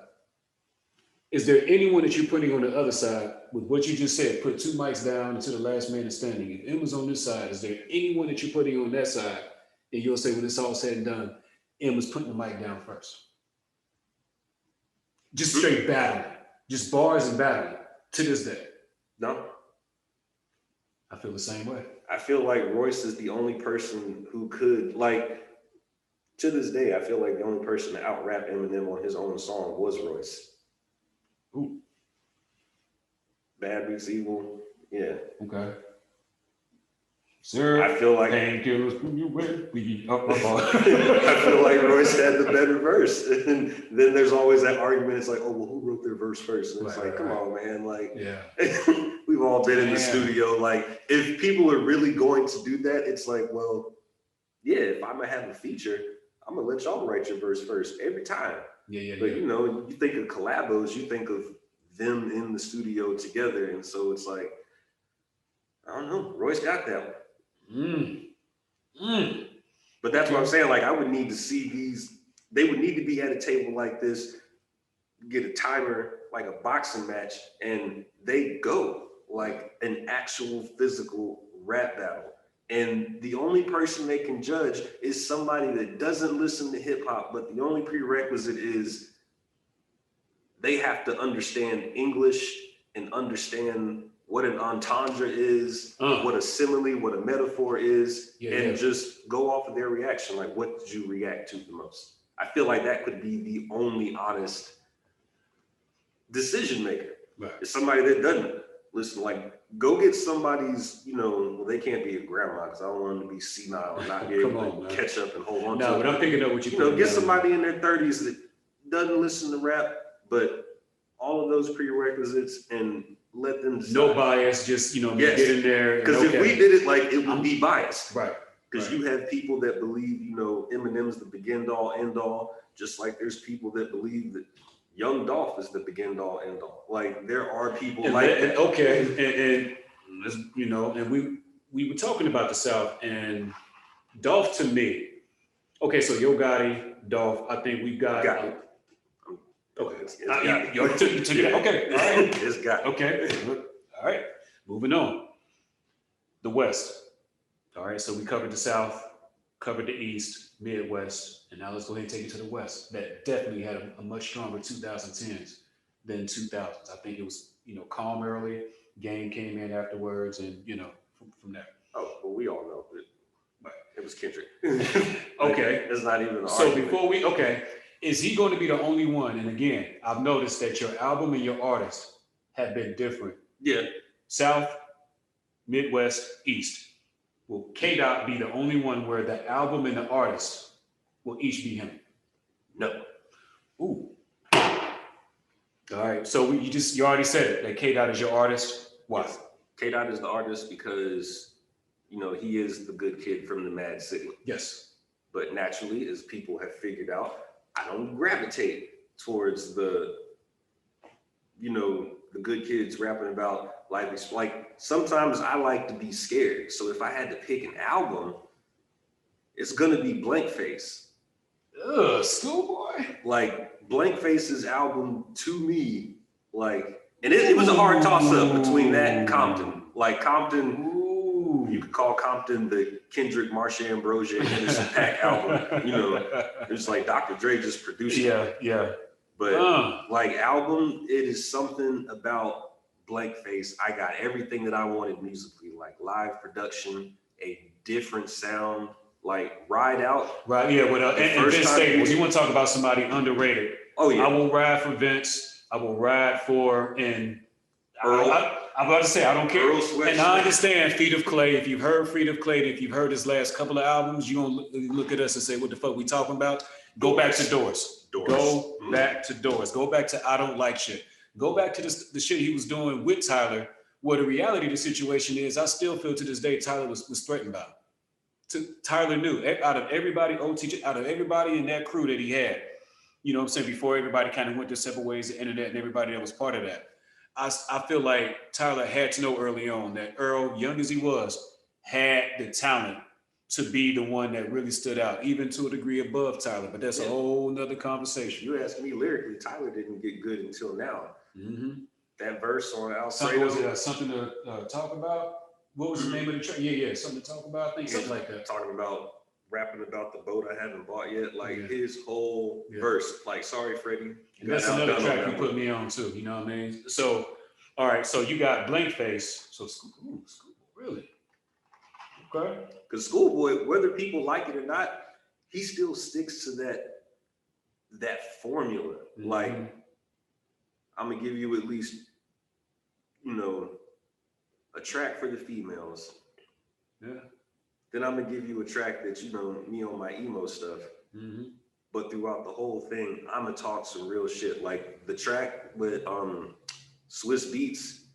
is there anyone that you're putting on the other side with what you just said, put two mics down until the last man is standing? If M was on this side, is there anyone that you're putting on that side and you'll say when it's all said and done, and was putting the mic down first. Just straight battling. Just bars and battling to this day. No. I feel the same way. I feel like Royce is the only person who could, like, to this day, I feel like the only person to out-rap Eminem on his own song was Royce. Ooh. Bad Beats Evil, yeah. Okay. Sir, I feel like thank you. I feel like Royce had the better verse. And then there's always that argument. It's like, oh, well, who wrote their verse first? And it's come on, man. Like, we've all been in the studio. Like, if people are really going to do that, it's like, well, yeah, if I'm going to have a feature, I'm going to let y'all write your verse first every time. But, you know, you think of collabos, you think of them in the studio together. And so it's like, I don't know. Royce got that one. But that's what I'm saying. Like, I would need to see these. They would need to be at a table like this, get a timer, like a boxing match, and they go like an actual physical rap battle. And the only person they can judge is somebody that doesn't listen to hip hop, but the only prerequisite is they have to understand English and understand what an entendre is, what a simile, what a metaphor is, and just go off of their reaction. Like, what did you react to the most? I feel like that could be the only honest decision maker. Right. It's somebody that doesn't listen. Like, go get somebody's, you know, well, they can't be a grandma because I don't want them to be senile and not be able to catch up and hold on to it. No, but I'm picking up what you know, get somebody in their 30s that doesn't listen to rap, but all of those prerequisites and let them decide. No bias, just, you know, get in there. Because if we did it, like, it would be biased. Right. Because you have people that believe, you know, Eminem's the begin all, end all, just like there's people that believe that Young Dolph is the begin all, end all. Like, there are people that. Okay, and you know, and we were talking about the South, and Dolph, to me, okay, so Yo Gotti, Dolph, I think we got. Okay. Okay. All right. It's got. Okay. All right. Moving on. The West. All right. So we covered the South, covered the East, Midwest, and now let's go ahead and take it to the West. That definitely had a much stronger 2010s than 2000s. I think it was, you know, calm early. Game came in afterwards, and you know, from there. Oh, well, we all know it was Kendrick. Okay. It's not even an so argument. Before we is he going to be the only one? And again, I've noticed that your album and your artist have been different. Yeah. South, Midwest, East. Will K-Dot be the only one where the album and the artist will each be him? No. Ooh. All right. So you already said it, that K-Dot is your artist. Why? Yes. K-Dot is the artist because, you know, he is the good kid from the Mad City. Yes. But naturally, as people have figured out, I don't gravitate towards the, you know, the good kids rapping about life. Like, sometimes I like to be scared. So if I had to pick an album, it's gonna be Blank Face. Ugh, Schoolboy. Like, Blank Face's album, to me, like, and it was a hard toss-up between that and Compton. Like, Compton, you could call Compton the Kendrick, Marsha Ambrosius, Anderson .Paak album. You know, it's like Dr. Dre just produced it. Yeah. But like, album, it is something about Blank Face. I got everything that I wanted musically, like live production, a different sound, like Ride Out. Right, yeah. Well, and Vince Staples. You want to talk about somebody underrated? Oh yeah. I will ride for Vince. I will ride for I'm about to say, I don't care. And I understand Feet of Clay. If you've heard Feet of Clay, if you've heard his last couple of albums, you're going to look at us and say, what the fuck we talking about? Go back to Doors. Go back to Doors. Go back to I Don't Like Shit. Go back to the shit he was doing with Tyler, where the reality of the situation is, I still feel to this day Tyler was threatened by him. Tyler knew, out of everybody, out of everybody in that crew that he had, you know what I'm saying, before everybody kind of went their separate ways, the internet and everybody that was part of that. I feel like Tyler had to know early on that Earl, young as he was, had the talent to be the one that really stood out, even to a degree above Tyler. But that's a whole nother conversation. You ask me lyrically, Tyler didn't get good until now. Mm-hmm. That verse on Alfredo. Something to talk about? What was the name of the track? Yeah, something to talk about. I think something like that. Talking about rapping about the boat I haven't bought yet. Like his whole Yeah. verse, like, sorry, Freddie. And that's another track you put me on too. You know what I mean? So, all right. So you got Blank Face. So Schoolboy, really? Okay. Because Schoolboy, whether people like it or not, he still sticks to that formula. Mm-hmm. Like, I'm gonna give you at least, you know, a track for the females. Yeah. Then I'm gonna give you a track that, you know, me on my emo stuff. Mm-hmm. But throughout the whole thing, I'm gonna talk some real shit. Like the track with Swiss Beats,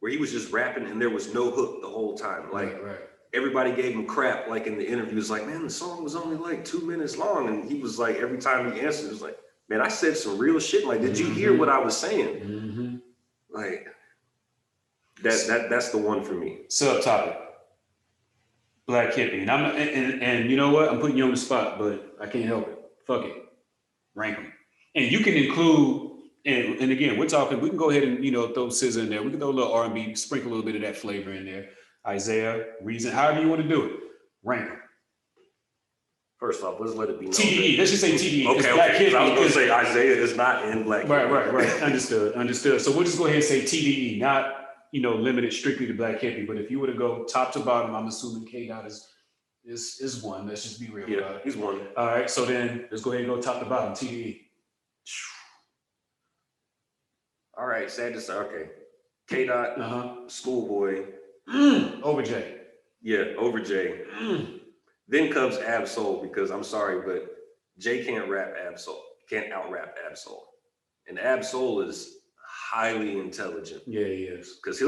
where he was just rapping and there was no hook the whole time. Like right. Everybody gave him crap. Like in the interviews, like, man, the song was only like 2 minutes long, and he was like, every time he answered, it was like, man, I said some real shit. Like, did you hear what I was saying? Mm-hmm. Like that's the one for me. Subtopic. Black Hippie. And you know what? I'm putting you on the spot, but I can't help it. Fuck it. Rank them. And you can include, and again, we can go ahead and, you know, throw SZA in there. We can throw a little R&B, sprinkle a little bit of that flavor in there. Isaiah, Reason, however you want to do it. Rank them. First off, let's let it be known. TDE. Let's just say TDE. Okay. Black Hippie, I was going to say Isaiah is not in Black Hippie. Right. Understood. So we'll just go ahead and say TDE, not, you know, limited strictly to Black Hippie. But if you were to go top to bottom, I'm assuming K-Dot is one. Let's just be real. Yeah, he's one. All right, so then let's go ahead and go top to bottom. TDE. All right, sad to say. Okay, K-Dot, Schoolboy, over J. Yeah, over J. Then comes Ab-Soul, because I'm sorry, but Jay can't rap Ab-Soul. Can't out-rap Ab-Soul, and Ab-Soul is highly intelligent. Yeah, he is. Because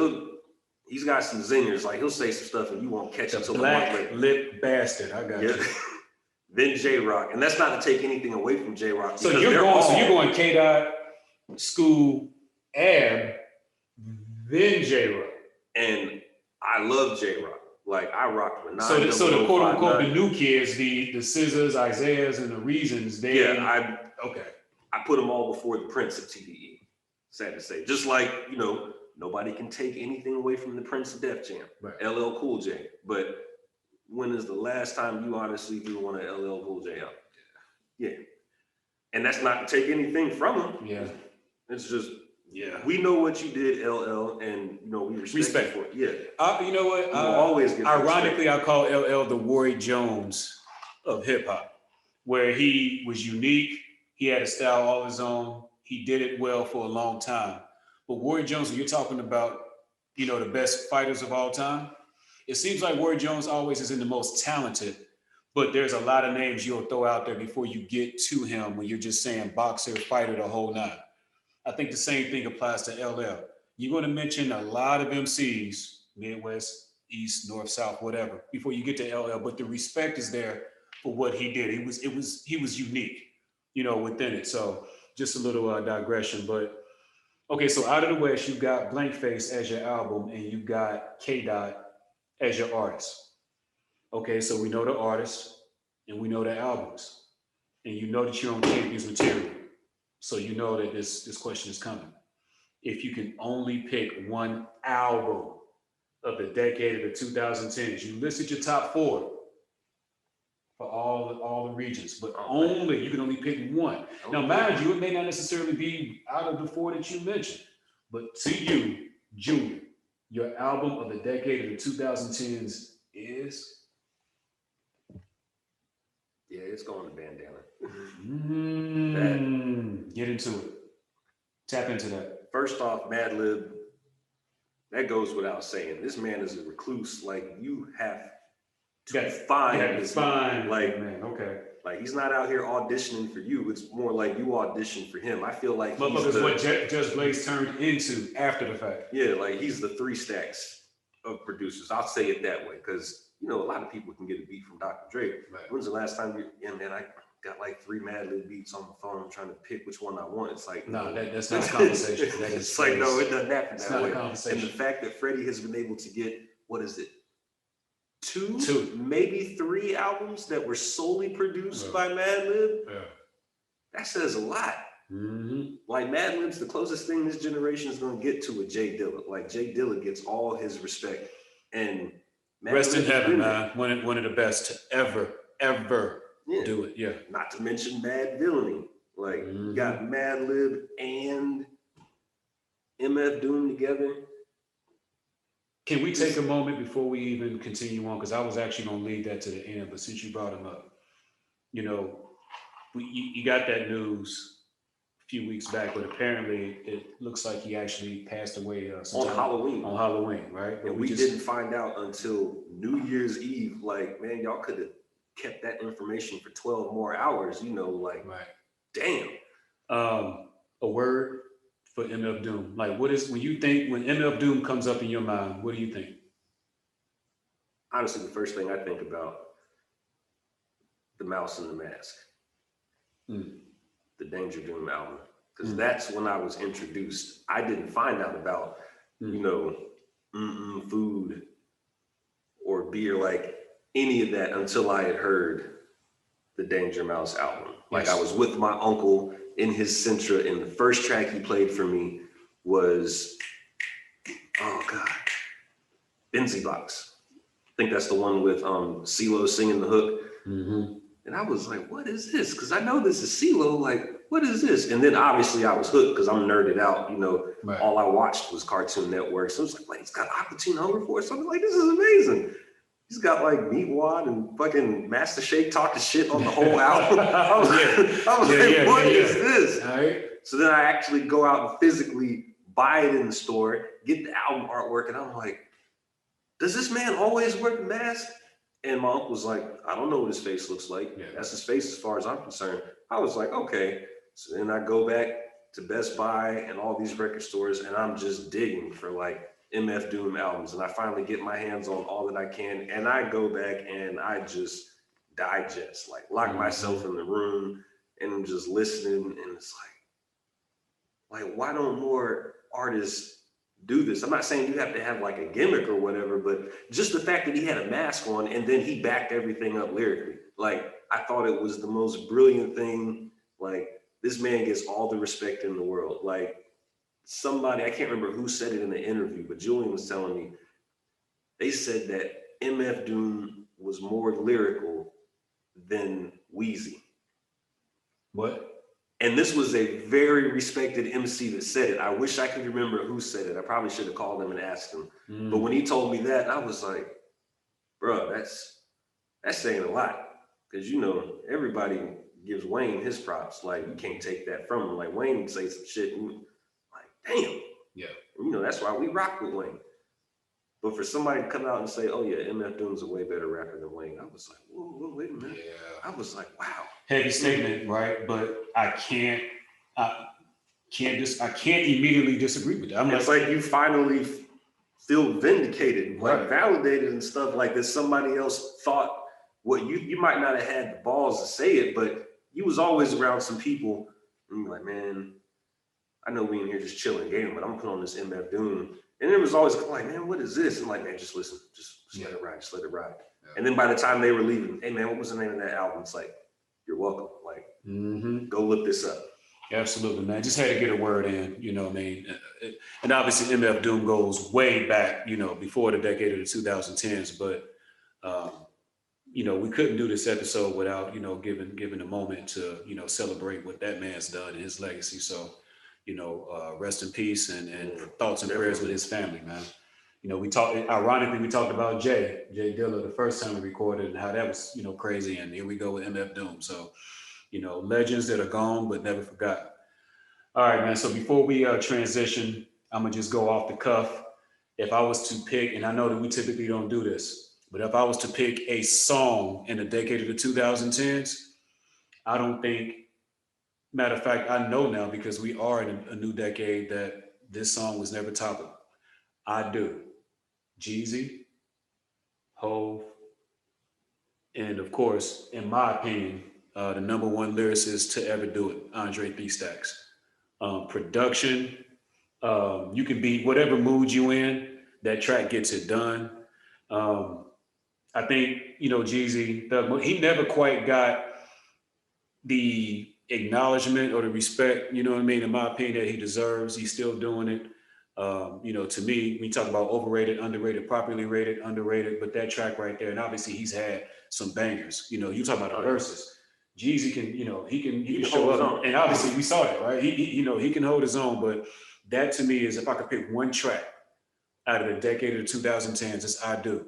he's got some zingers. Like, he'll say some stuff and you won't catch it until black lip bastard. I got you. Then J-Rock, and that's not to take anything away from J-Rock. So you're going K-Dot, School, Ab, then J-Rock. And I love J-Rock. Like, I rocked with 9. So the quote unquote the new kids, the SZAs, Isaiahs, and the Reasons, I put them all before the Prince of TDE. Sad to say. Just like, you know, nobody can take anything away from the Prince of Def Jam, right. LL Cool J. But when is the last time you honestly threw one of LL Cool J out? Yeah. And that's not to take anything from him. Yeah. It's just, we know what you did, LL, and, you know, we respect for it. Yeah. You know what? Always get ironically, I call LL the Roy Jones of hip hop, where he was unique. He had a style all his own. He did it well for a long time. But Roy Jones, when you're talking about, you know, the best fighters of all time, it seems like Roy Jones always is in the most talented, but there's a lot of names you'll throw out there before you get to him when you're just saying boxer, fighter, the whole nine. I think the same thing applies to LL. You're going to mention a lot of MCs, Midwest, East, North, South, whatever, before you get to LL, but the respect is there for what he did. He was unique, you know, within it. So just a little digression, but okay, so out of the West, you've got Blank Face as your album, and you've got K-Dot as your artist. Okay, so we know the artists, and we know the albums, and you know that you're on Champions material, so you know that this question is coming. If you can only pick one album of the decade of the 2010s, you listed your top 4 for all the regions, but you can only pick one. Okay. Now, mind you, it may not necessarily be out of the 4 that you mentioned, but to you, Junya, your album of the decade of the 2010s is? Yeah, it's going to Bandana. Get into it. Tap into that. First off, Madlib, that goes without saying. This man is a recluse. Like, you have to find this man. Like, man, okay. Like, he's not out here auditioning for you. It's more like you audition for him. I feel like but it's what Judge Blaze turned into after the fact. Yeah, like, he's the 3 stacks of producers. I'll say it that way, because, you know, a lot of people can get a beat from Dr. Dre. Right. When's the last time I got like 3 Madlib beats on my phone. I'm trying to pick which one I want. It's like, no, that's not a conversation. It's like, no, it doesn't happen that way. Not a conversation. And the fact that Freddie has been able to get, what is it? 2, maybe 3 albums that were solely produced by Madlib. Yeah. That says a lot. Mm-hmm. Like, Madlib's the closest thing this generation is going to get to a Jay Dilla. Like, Jay Dilla gets all his respect. And Madlib rest in heaven, man. One of the best to ever ever Yeah. do it. Yeah. Not to mention Mad Villainy. Like, you got Mad Lib and MF Doom together. Can we take a moment before we even continue on? Because I was actually going to leave that to the end, but since you brought him up, you know, you got that news a few weeks back, but apparently it looks like he actually passed away on Halloween. On Halloween, right? But and we didn't find out until New Year's Eve. Like, man, y'all could have kept that information for 12 more hours, you know, like, right. Damn. A word for MF Doom. Like, when MF Doom comes up in your mind, what do you think? Honestly, the first thing I think about, the Mouse and the Mask, the Danger Doom album, because that's when I was introduced. I didn't find out about, you know, food or beer, like any of that until I had heard the Danger Mouse album. Like, I was with my uncle in his Sentra, and the first track he played for me was, Benzie Box. I think that's the one with CeeLo singing the hook. And I was like, what is this? Because I know this is CeeLo. Like, what is this? And then obviously I was hooked because I'm nerded out. You know, all I watched was Cartoon Network. So I was like, wait, he's got Aqua Teen Hunger Force. So I was like, this is amazing. He's got like Meatwad and fucking Master Shake talking shit on the whole album. I was like, what is this? All right. So then I actually go out and physically buy it in the store, get the album artwork, and I'm like, does this man always wear the mask? And my uncle was like, I don't know what his face looks like. That's his face as far as I'm concerned. I was like, okay. So then I go back to Best Buy and all these record stores, and I'm just digging for like MF Doom albums. And I finally get my hands on all that I can. And I go back and I just digest, like lock myself in the room and I'm just listening. And it's like, why don't more artists do this? I'm not saying you have to have like a gimmick or whatever, but just the fact that he had a mask on and then he backed everything up lyrically. Like, I thought it was the most brilliant thing. Like, this man gets all the respect in the world. Like, somebody, I can't remember who said it in the interview, but Julian was telling me, they said that MF Doom was more lyrical than Wheezy. What? And this was a very respected MC that said it. I wish I could remember who said it. I probably should have called him and asked him. But when he told me that, I was like, bro, that's saying a lot. Because, you know, everybody gives Wayne his props. Like, you can't take that from him. Like, Wayne say some shit and like, damn. Yeah. You know, that's why we rock with Wayne. But for somebody to come out and say, oh yeah, MF Doom's a way better rapper than Wayne, I was like, whoa, wait a minute. Yeah. I was like, wow. Heavy statement, right? But I can't immediately disagree with that. It's like you finally feel vindicated, like validated and stuff like that. Somebody else thought what you might not have had the balls to say it, but you was always around some people and you're like, man, I know we in here just chilling game, but I'm gonna put on this MF Doom. And it was always like, man, what is this? And like, man, just listen, just let it ride, just let it ride. Yeah. And then by the time they were leaving, hey man, what was the name of that album? It's like, you're welcome. Like, go look this up. Absolutely, man. Just had to get a word in, you know what I mean? And obviously MF Doom goes way back, you know, before the decade of the 2010s, but, you know, we couldn't do this episode without, you know, giving a moment to, you know, celebrate what that man's done and his legacy. So, you know, rest in peace and thoughts and prayers with his family, man. You know, we talked about Jay Dilla the first time we recorded and how that was, you know, crazy. And here we go with MF Doom. So, you know, legends that are gone but never forgotten. All right, man. So before we transition, I'm going to just go off the cuff. If I was to pick, and I know that we typically don't do this, but if I was to pick a song in the decade of the 2010s, I don't think, matter of fact, I know now because we are in a new decade that this song was never toppable. I do. Jeezy, Hove, and of course, in my opinion, the number one lyricist to ever do it, Andre 3 Stacks. Production, you can be whatever mood you in, that track gets it done. I think, you know, Jeezy, he never quite got the acknowledgement or the respect, you know what I mean, in my opinion, that he deserves. He's still doing it. You know, to me, we talk about overrated, underrated, properly rated, underrated, but that track right there, and obviously he's had some bangers. You know, you talk about the verses. Jeezy can, you know, he can hold show his up, own. and obviously we saw that, right? You know, he can hold his own. But that to me is, if I could pick one track out of the decade of the 2010s, it's I Do.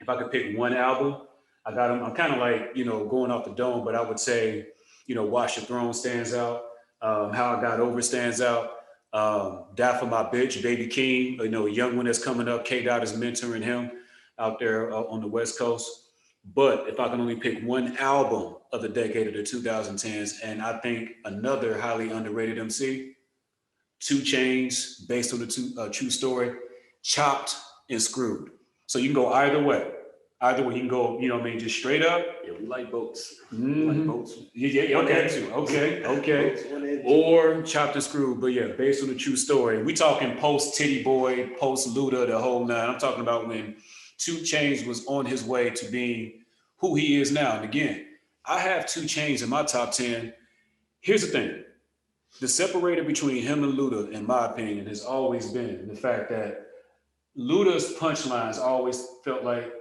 If I could pick one album, I got him. I'm kind of like, you know, going off the dome, but I would say, you know, Watch the Throne stands out. How I Got Over stands out. Die for My Bitch, Baby King, you know, a young one that's coming up. K. Dot is mentoring him out there on the West Coast. But if I can only pick one album of the decade of the 2010s, and I think another highly underrated MC, 2 Chainz, based on the true story, Chopped and Screwed. So you can go either way. Either way, you can go, you know what I mean, just straight up. Yeah, we like boats. Mm-hmm. We like boats. Yeah, okay. Or Chopped and Screwed. But yeah, based on the true story. We talking post Titty Boy, post Luda, the whole nine. I'm talking about when 2 Chainz was on his way to being who he is now. And again, I have 2 Chainz in my top 10. Here's the thing. The separator between him and Luda, in my opinion, has always been the fact that Luda's punchlines always felt like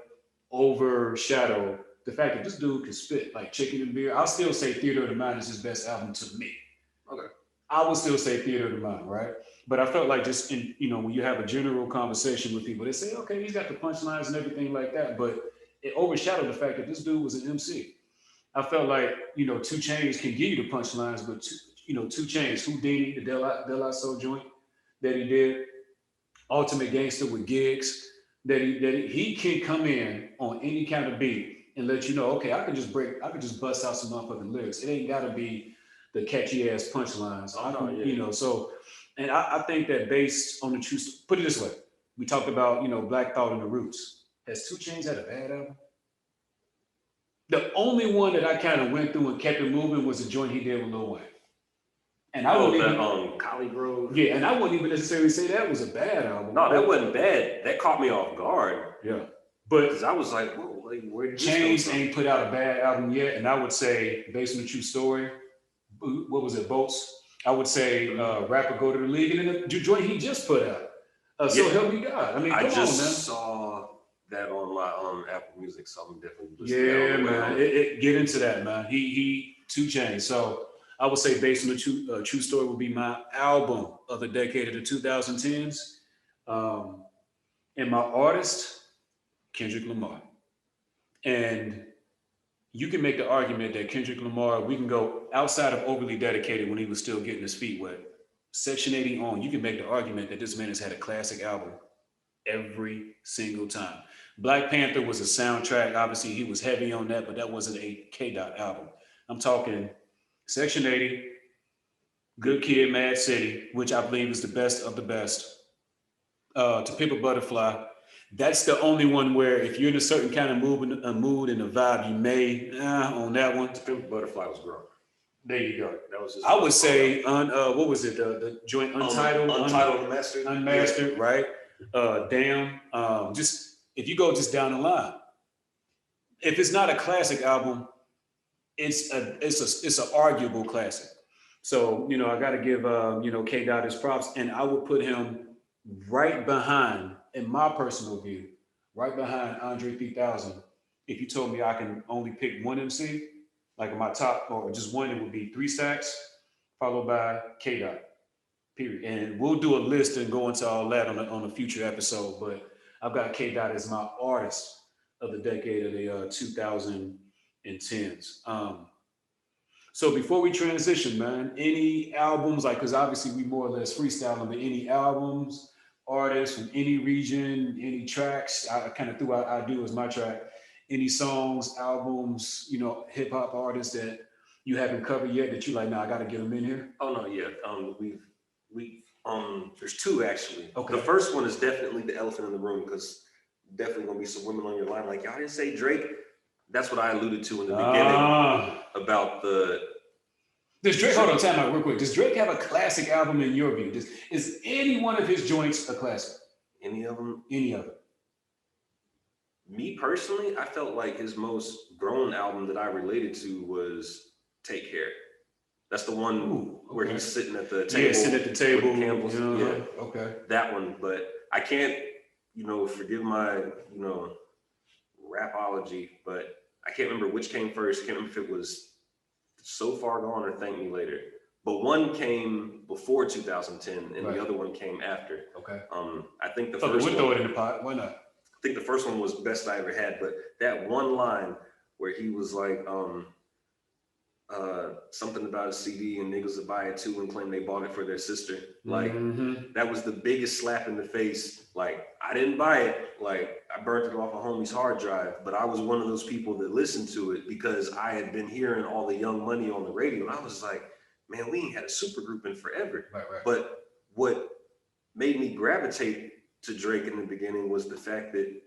overshadow the fact that this dude can spit like chicken and beer. I'll still say Theater of the Mind is his best album to me. Okay. I would still say Theater of the Mind, right? But I felt like just in, you know, when you have a general conversation with people, they say, okay, he's got the punchlines and everything like that, but it overshadowed the fact that this dude was an MC. I felt like, you know, 2 Chainz can give you the punchlines, but 2 Chainz, Houdini, the De La Soul joint that he did, Ultimate Gangster with Gigs, that he can come in on any kind of beat and let you know, okay, I could just bust out some motherfucking lyrics. It ain't gotta be the catchy ass punchlines. You know, so, and I think that based on the true, put it this way, we talked about, you know, Black Thought and the Roots. Has 2 Chainz had a bad album? The only one that I kind of went through and kept it moving was the joint he did with Lil Wayne. And I wouldn't even Collie Grove. Yeah, and I wouldn't even necessarily say that was a bad album. No, that wasn't bad. That caught me off guard. Yeah, but I was like, whoa, like, where did Chainz ain't put out a bad album yet, and I would say, based on the true story, what was it, Boats? I would say Rapper Go to the League, and then the joint he just put out. So help me God. I mean, come on, man. I just saw that on my Apple Music, so I'm definitely listening. Yeah, man. Get into that, man. He 2 Chainz. So I would say, based on the true story, would be my album of the decade of the 2010s. And my artist, Kendrick Lamar. And you can make the argument that Kendrick Lamar, we can go outside of Overly Dedicated when he was still getting his feet wet. Section 80 on, you can make the argument that this man has had a classic album every single time. Black Panther was a soundtrack. Obviously, he was heavy on that, but that wasn't a K. Dot album. I'm talking Section 80, Good Kid, Mad City, which I believe is the best of the best. To Pimp a Butterfly. That's the only one where if you're in a certain kind of mood and a vibe, you may on that one. To Pimp a Butterfly was grown. There you go. That was. I would say what was it? The joint Untitled, Unmastered, right? Damn. Just if you go just down the line, if it's not a classic album, it's an arguable classic. So, you know, I got to give, K. Dot his props, and I would put him right behind, in my personal view, right behind Andre 3000. If you told me I can only pick one MC, like in my top, or just one, it would be 3 Stacks, followed by K. Dot, period. And we'll do a list and go into all that on a future episode, but I've got K. Dot as my artist of the decade of the 2010s. So before we transition, man, any albums, like, because obviously we more or less freestyling, but any albums, artists from any region, any tracks, I kind of threw out I Do as my track, any songs, albums, you know, hip hop artists that you haven't covered yet that you like, nah, I got to get them in here? Oh, no, yeah. There's 2 actually. Okay. The first one is definitely the elephant in the room, because definitely going to be some women on your line like, y'all didn't say Drake. That's what I alluded to in the beginning about the. Does Drake, hold on, time out real quick. Does Drake have a classic album in your view? Is any one of his joints a classic? Any of them? Any of it? Me personally, I felt like his most grown album that I related to was Take Care. That's the one where he's sitting at the table. Yeah, sitting at the table. Yeah, okay. That one, but I can't, forgive my, rapology, but I can't remember which came first. I can't remember if it was So Far Gone or Thank Me Later. But one came before 2010 and the other one came after. Okay. I think the So first we'll one, throw it in the pot. Why not? I think the first one was Best I Ever Had, but that one line where he was like, something about a CD and niggas would buy it too and claim they bought it for their sister. Like, that was the biggest slap in the face. Like, I didn't buy it. Like, I burnt it off a homie's hard drive, but I was one of those people that listened to it because I had been hearing all the Young Money on the radio. And I was like, man, we ain't had a super group in forever. Right. But what made me gravitate to Drake in the beginning was the fact that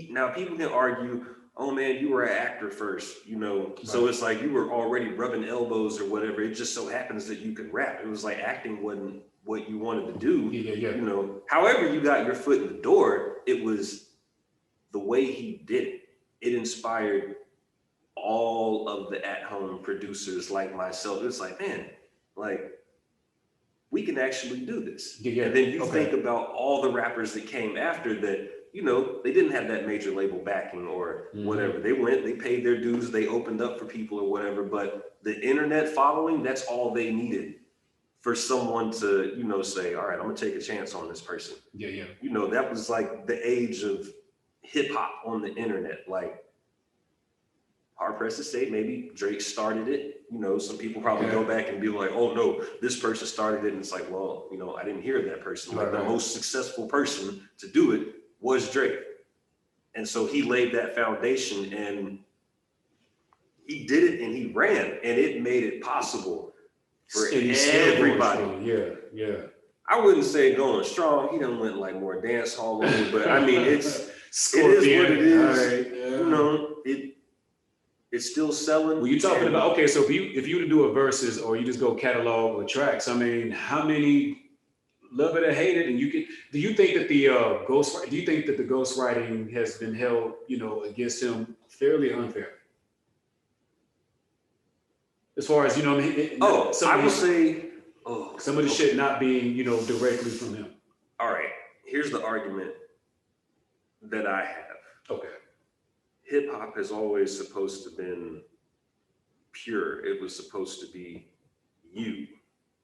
now people can argue, oh man, you were an actor first, you know, right. So it's like you were already rubbing elbows or whatever. It just so happens that you could rap. It was like acting wasn't what you wanted to do, you know. However you got your foot in the door, it was the way he did it. It inspired all of the at-home producers like myself. It's like, man, like, we can actually do this. And then you think about all the rappers that came after that, you know, they didn't have that major label backing or whatever. They went, they paid their dues, they opened up for people or whatever, but the internet following, that's all they needed for someone to, you know, say, all right, I'm gonna take a chance on this person. You know, that was like the age of hip hop on the internet. Like, hard pressed to say, maybe Drake started it. You know, some people probably go back and be like, oh no, this person started it. And it's like, well, you know, I didn't hear that person. Like, the most successful person to do it was Drake. And so he laid that foundation and he did it and he ran and it made it possible for everybody. I wouldn't say going strong. He done went like more dance hall, but I mean, it is what it is. You know, it's still selling. Well, you're talking about, okay, so if you were to do a verses or you just go catalog or tracks, I mean, how many love it or hate it? And do you think that the ghostwriting has been held, you know, against him fairly or unfair? As far as, you know, I would say, some of the shit not being, you know, directly from him. All right, here's the argument that I have. Okay. Hip hop has always supposed to been pure. It was supposed to be you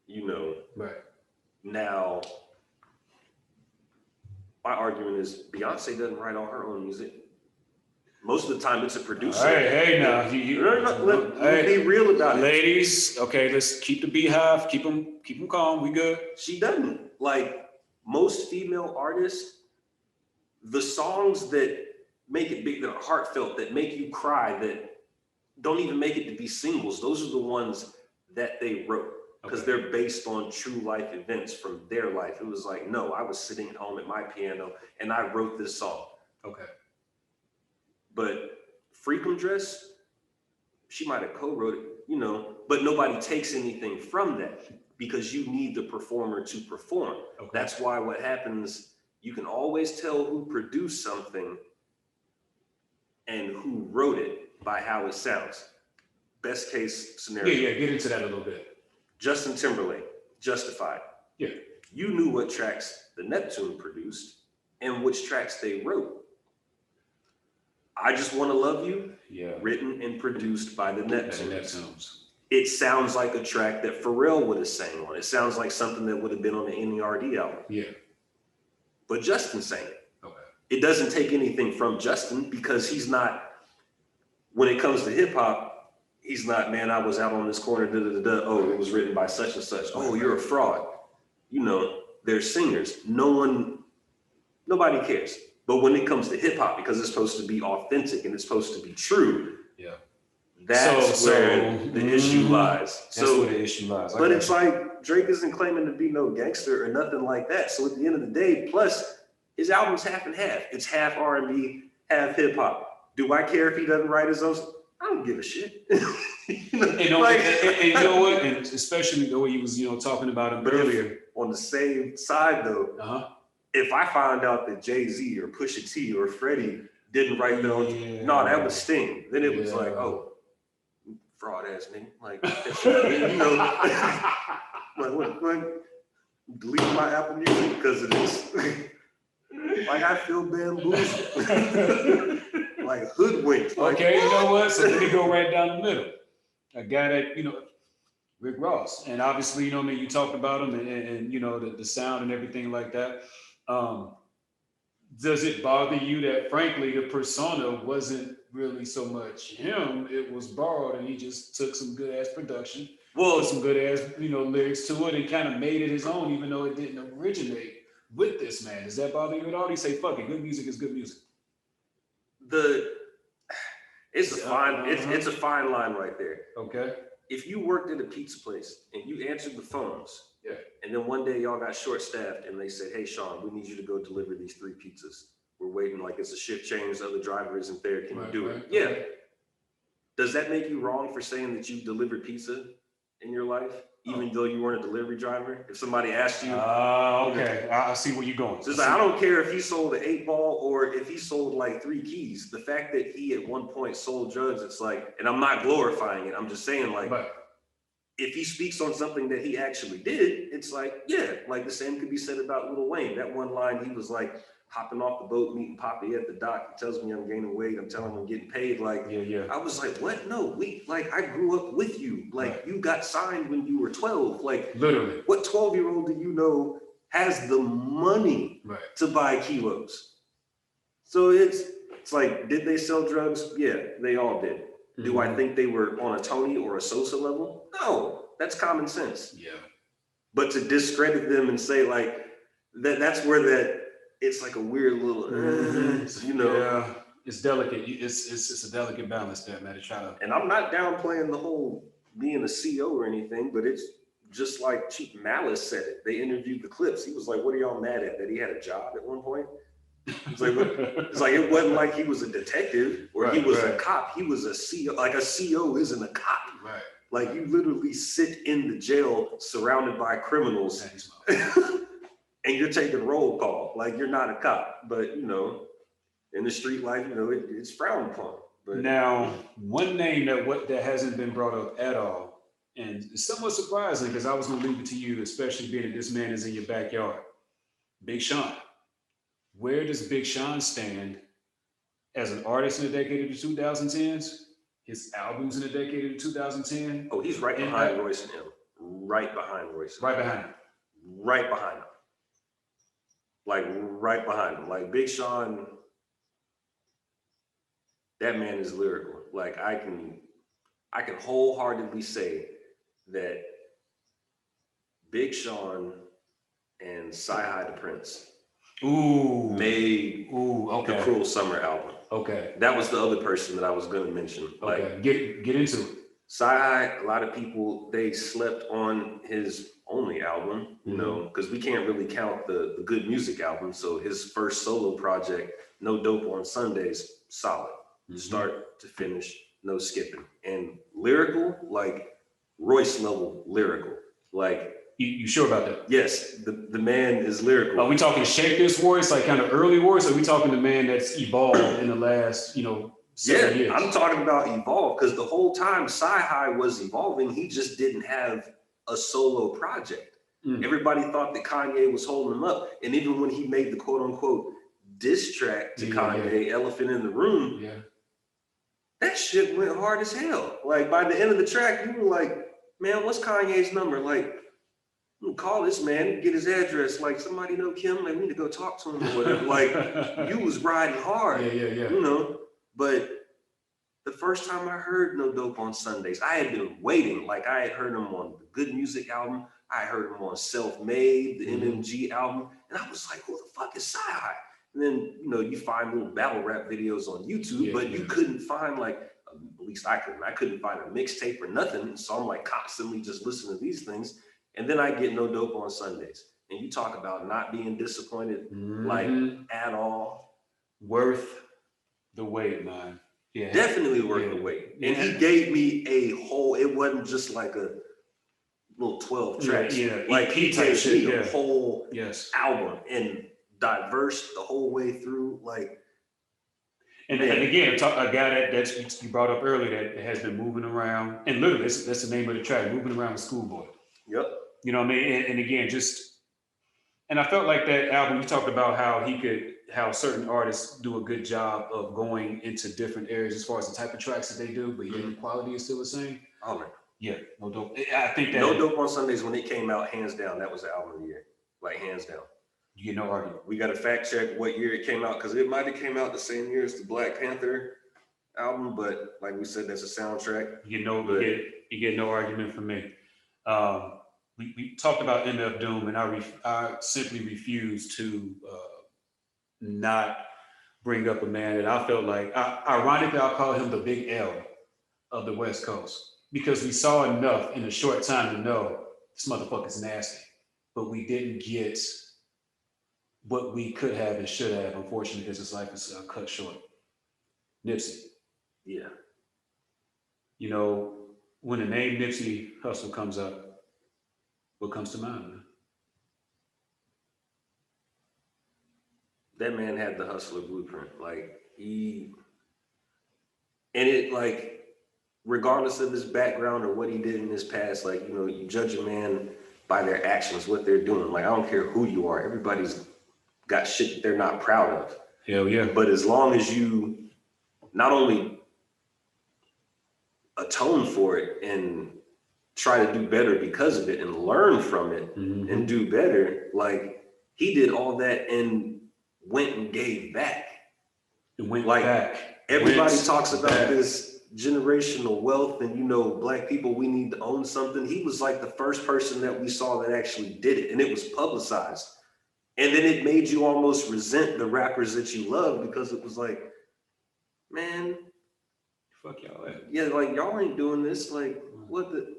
know. Right. Now, my argument is Beyonce doesn't write all her own music. Most of the time, it's a producer. Hey, now let me be real about it, ladies. Okay, let's keep the beehive. Keep them calm. We good. She doesn't. Like most female artists, the songs that make it big, that are heartfelt, that make you cry, that don't even make it to be singles, those are the ones that they wrote because they're based on true life events from their life. It was like, no, I was sitting at home at my piano and I wrote this song. But Freakum Dress, she might have co-wrote it, you know, but nobody takes anything from that because you need the performer to perform. That's why what happens, you can always tell who produced something and who wrote it by how it sounds. Best case scenario. Yeah, get into that a little bit. Justin Timberlake, Justified. Yeah. You knew what tracks the Neptune produced and which tracks they wrote. I Just Want to Love You, written and produced by the Neptunes. It sounds like a track that Pharrell would have sang on. It sounds like something that would have been on the NERD album. Yeah. But Justin sang it. It doesn't take anything from Justin because he's not, when it comes to hip hop, he's not, man, I was out on this corner, oh, it was written by such and such. Oh, you're a fraud. You know, they're singers. Nobody cares. But when it comes to hip hop, because it's supposed to be authentic and it's supposed to be true, that's where the issue lies. That's where the issue lies. But it's like Drake isn't claiming to be no gangster or nothing like that. So at the end of the day, plus his album's half and half. It's half R&B, half hip hop. Do I care if he doesn't write his own? I don't give a shit. You know, and you know what? And especially the way he was, you know, talking about him earlier. On the same side though, if I found out that Jay-Z or Pusha T or Freddie didn't write their own, that would sting. Then it was like, oh, fraud ass nigga. Like, you know, like delete my Apple Music because of this. Like I feel bamboozled. like hoodwinked. Like, okay, you know what? So let me go right down the middle. A guy that, you know, Rick Ross. And obviously, you know what I mean, you talked about him and you know, the sound and everything like that. Does it bother you that, frankly, the persona wasn't really so much him? It was borrowed, and he just took some good ass production, put some good ass, you know, lyrics to it, and kind of made it his own, even though it didn't originate with this man. Does that bother you at all? You say, "Fuck it, good music is good music." It's a fine line right there. Okay. If you worked at a pizza place and you answered the phones, yeah, and then one day y'all got short-staffed and they said, "Hey, Shawn, we need you to go deliver these 3 pizzas. We're waiting, like it's a shift change, the other driver isn't there. Can you do it?" Yeah. Okay. Does that make you wrong for saying that you delivered pizza in your life, even though you weren't a delivery driver? If somebody asked you, okay, I see where you're going. So it's like, I don't care if he sold an 8-ball or if he sold like 3 keys. The fact that he at one point sold drugs, it's like, and I'm not glorifying it. I'm just saying, like, if he speaks on something that he actually did, it's like, yeah, like the same could be said about Lil Wayne. That one line, he was like hopping off the boat, meeting Poppy at the dock. He tells me I'm gaining weight. I'm telling him I'm getting paid. Like, I was like, what? No, I grew up with you. Like, you got signed when you were 12. Like, literally, what 12-year-old do you know has the money to buy kilos? So it's like, did they sell drugs? Yeah, they all did. Do I think they were on a Tony or a Sosa level? No, that's common sense. Yeah. But to discredit them and say like that's where it's like a weird little, you know. Yeah, it's delicate. It's a delicate balance there, man. To try to. And I'm not downplaying the whole being a CO or anything, but it's just like Chief Malice said it. They interviewed the clips. He was like, "What are y'all mad at? That he had a job at one point?" It's like it wasn't like he was a detective or he was a cop. He was a CO. Like a CO isn't a cop. Right. Like you literally sit in the jail surrounded by criminals and you're taking roll call. Like you're not a cop, but you know, in the street life, you know, it's frowned upon. But now, one name that hasn't been brought up at all, and it's somewhat surprising because I was gonna leave it to you, especially being that this man is in your backyard. Big Sean. Where does Big Sean stand as an artist in the decade of the 2010s? His albums in the decade of the 2010s? Oh, he's right behind Royce and him. Right behind Royce. Right behind him. Right behind him. Like right behind him. Like Big Sean, that man is lyrical. Like I can wholeheartedly say that Big Sean and Sci-Hi the Prince made the Cruel Summer album. Okay. That was the other person that I was going to mention. Like, get into it. Sci-Hi, a lot of people, they slept on his only album, you know, because we can't really count the Good Music album. So his first solo project, No Dope on Sundays, solid. Start to finish, no skipping. And lyrical, like Royce level lyrical. Like, you sure about that? Yes, the man is lyrical. Are we talking shape this voice, like kind of early voice? Or are we talking the man that's evolved in the last, 7 years? I'm talking about evolve because the whole time Sci-Hi was evolving, he just didn't have a solo project. Everybody thought that Kanye was holding him up. And even when he made the quote unquote diss track to Kanye, Elephant in the Room, that shit went hard as hell. Like by the end of the track, you were like, man, what's Kanye's number? Like, call this man, get his address. Like, somebody know Kim? Like, we need to go talk to him or whatever. Like, you was riding hard. You know, but the first time I heard No Dope on Sundays, I had been waiting. Like, I had heard him on the Good Music album. I heard him on Self-Made, the MMG album. And I was like, who the fuck is Sci-Hi? And then, you find little battle rap videos on YouTube, but you couldn't find like, at least I couldn't. I couldn't find a mixtape or nothing. So I'm like constantly just listening to these things. And then I get No Dope on Sundays. And you talk about not being disappointed, like at all. Worth the wait, man. Yeah. Definitely worth the wait. And he gave me a whole, it wasn't just like a little 12 tracks. Like he gave me a whole album and diverse the whole way through. Like, and again, a guy that you brought up earlier that has been moving around. And literally, that's the name of the track, Moving Around with Schoolboy. Yep. You know what I mean? And again, and I felt like that album, you talked about how he could how certain artists do a good job of going into different areas as far as the type of tracks that they do, but yet the quality is still the same. Oh man. Yeah, no dope. I think that No Dope on Sundays, when it came out, hands down, that was the album of the year. Like hands down. you get no argument. We got to fact check what year it came out, because it might have came out the same year as the Black Panther album, but like we said, that's a soundtrack. You get no argument from me. We talked about MF Doom, and I simply refuse to not bring up a man that I felt like, ironically, I'll call him the Big L of the West Coast, because we saw enough in a short time to know this motherfucker's nasty, but we didn't get what we could have and should have, unfortunately, because his life is cut short. Nipsey. Yeah. You know, when the name Nipsey Hussle comes up, what comes to mind, man? That man had the hustler blueprint. Like like, regardless of his background or what he did in his past, like, you know, you judge a man by their actions, what they're doing. Like, I don't care who you are. Everybody's got shit that they're not proud of. Hell yeah. But as long as you not only atone for it and try to do better because of it and learn from it and do better, like, he did all that and went and gave back. Everybody talks about this generational wealth and, you know, Black people, we need to own something. He was like the first person that we saw that actually did it, and it was publicized. And then it made you almost resent the rappers that you love, because it was like, man, fuck y'all. Yeah, like, y'all ain't doing this. Like, what the,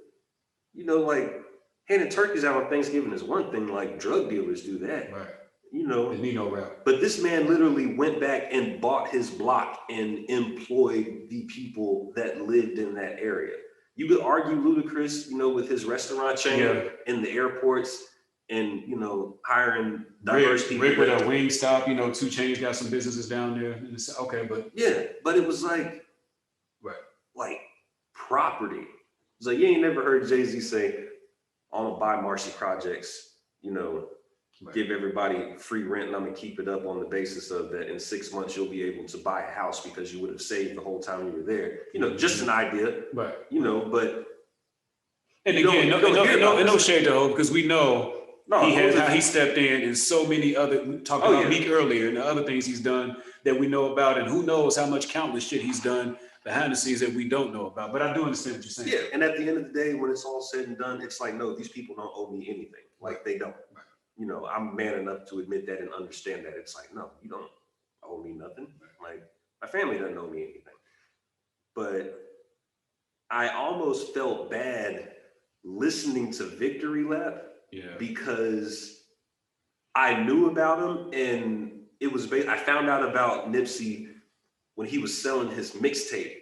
you know, like, handing turkeys out on Thanksgiving is one thing. Like, drug dealers do that. Right. You know, they need no rap. But this man literally went back and bought his block and employed the people that lived in that area. You could argue Ludacris, you know, with his restaurant chain in the airports and, you know, hiring diverse people. Rick with a Wingstop, you know, 2 Chainz got some businesses down there. Okay, but yeah, but it was like, like property. It's like, you ain't never heard Jay-Z say, I'm gonna buy Marcy Projects, you know, give everybody free rent, and I'm gonna keep it up on the basis of that in 6 months you'll be able to buy a house because you would have saved the whole time you were there. You know, just an idea. Right. You know, but and again, no shade to Hope, because we know how he stepped in and so many other, we talked about Meek earlier and the other things he's done that we know about, and who knows how much countless shit he's done behind the scenes that we don't know about. But I do understand what you're saying. Yeah, and at the end of the day, when it's all said and done, it's like, no, these people don't owe me anything. Like, they don't. Right. You know, I'm man enough to admit that and understand that. It's like, no, you don't owe me nothing. Like, my family doesn't owe me anything. But I almost felt bad listening to Victory Lap because I knew about him, and it was I found out about Nipsey when he was selling his mixtape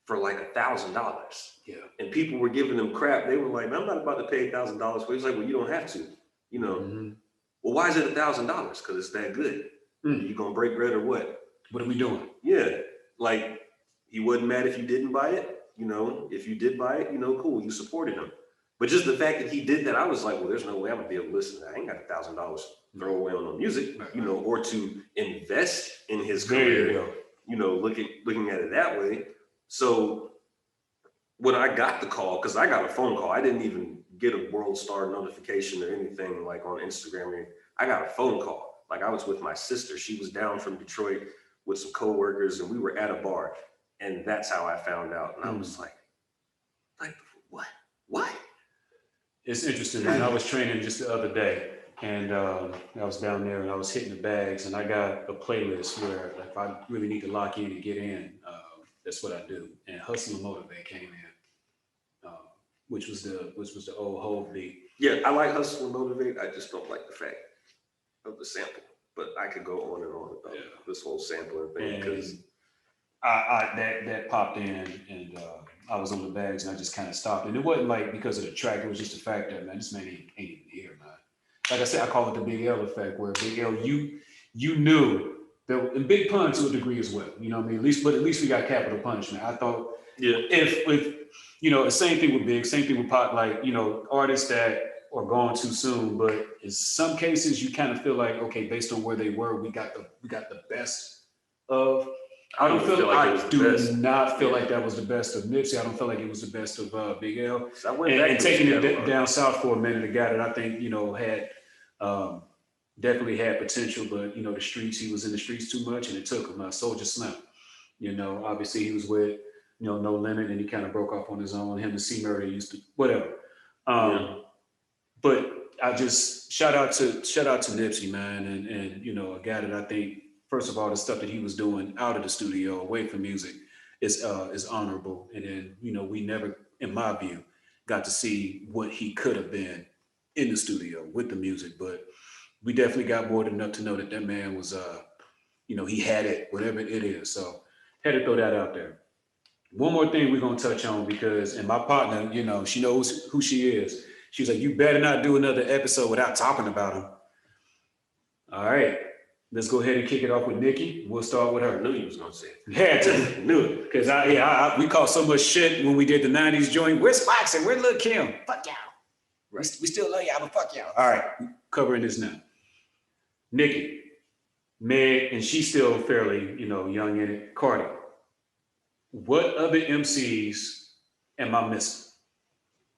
for like $1,000. Yeah. And people were giving him crap. They were like, man, I'm not about to pay $1,000 for it. He's like, well, you don't have to. You know, well, why is it $1,000? Because it's that good. You gonna break bread or what? What are we doing? Yeah, like, he wasn't mad if you didn't buy it. You know, if you did buy it, you know, cool, you supported him. But just the fact that he did that, I was like, well, there's no way I'm gonna be able to listen to that. I ain't got $1,000 to throw away on no music, you know, or to invest in his career. You know, looking at it that way. So when I got the call, because I got a phone call, I didn't even get a World Star notification or anything like on Instagram. I got a phone call. Like, I was with my sister. She was down from Detroit with some coworkers, and we were at a bar. And that's how I found out. And I was like, what? It's interesting, man. I was training just the other day, and I was down there and I was hitting the bags, and I got a playlist where, like, if I really need to lock in and get in, that's what I do. And Hustle and Motivate came in, which was the old Hove beat. Yeah, I like Hustle and Motivate. I just don't like the fact of the sample. But I could go on and on about this whole sampling thing, because that popped in, and I was on the bags, and I just kind of stopped. And it wasn't like because of the track; it was just the fact that, man, this man ain't even here, man. Like I said, I call it the Big L effect, where Big L, you knew that, and Big Pun to a degree as well. You know what I mean? At least we got capital punishment. I thought, if you know, the same thing with Big, same thing with Pop, like, you know, artists that or gone too soon. But in some cases, you kind of feel like, okay, based on where they were, we got the best of. I don't feel like I do not feel like that was the best of Nipsey. I don't feel like it was the best of Big L. And taking it down south for a minute, a guy that I think had definitely had potential, but the streets, he was in the streets too much, and it took him. Soldier Slim. Obviously he was with No Limit, and he kind of broke off on his own. Him and C Murder used to whatever. But I just shout out to Nipsey, man, and a guy that I think, first of all, the stuff that he was doing out of the studio, away from music, is honorable. And then we never, in my view, got to see what he could have been in the studio with the music, but we definitely got more than enough to know that man was, he had it, whatever it is. So had to throw that out there. One more thing we're gonna touch on, because, and my partner, she knows who she is. She was like, you better not do another episode without talking about him. All right, let's go ahead and kick it off with Nikki. We'll start with her. I knew you was gonna say it. Had to, knew it. Because we caught so much shit when we did the 90s joint. Where's Fox and where's Lil' Kim? Fuck y'all. Right. We still love y'all, but fuck y'all. All right, covering this now. Nikki, Meg, and she's still fairly, young in it. Cardi. What other MCs am I missing?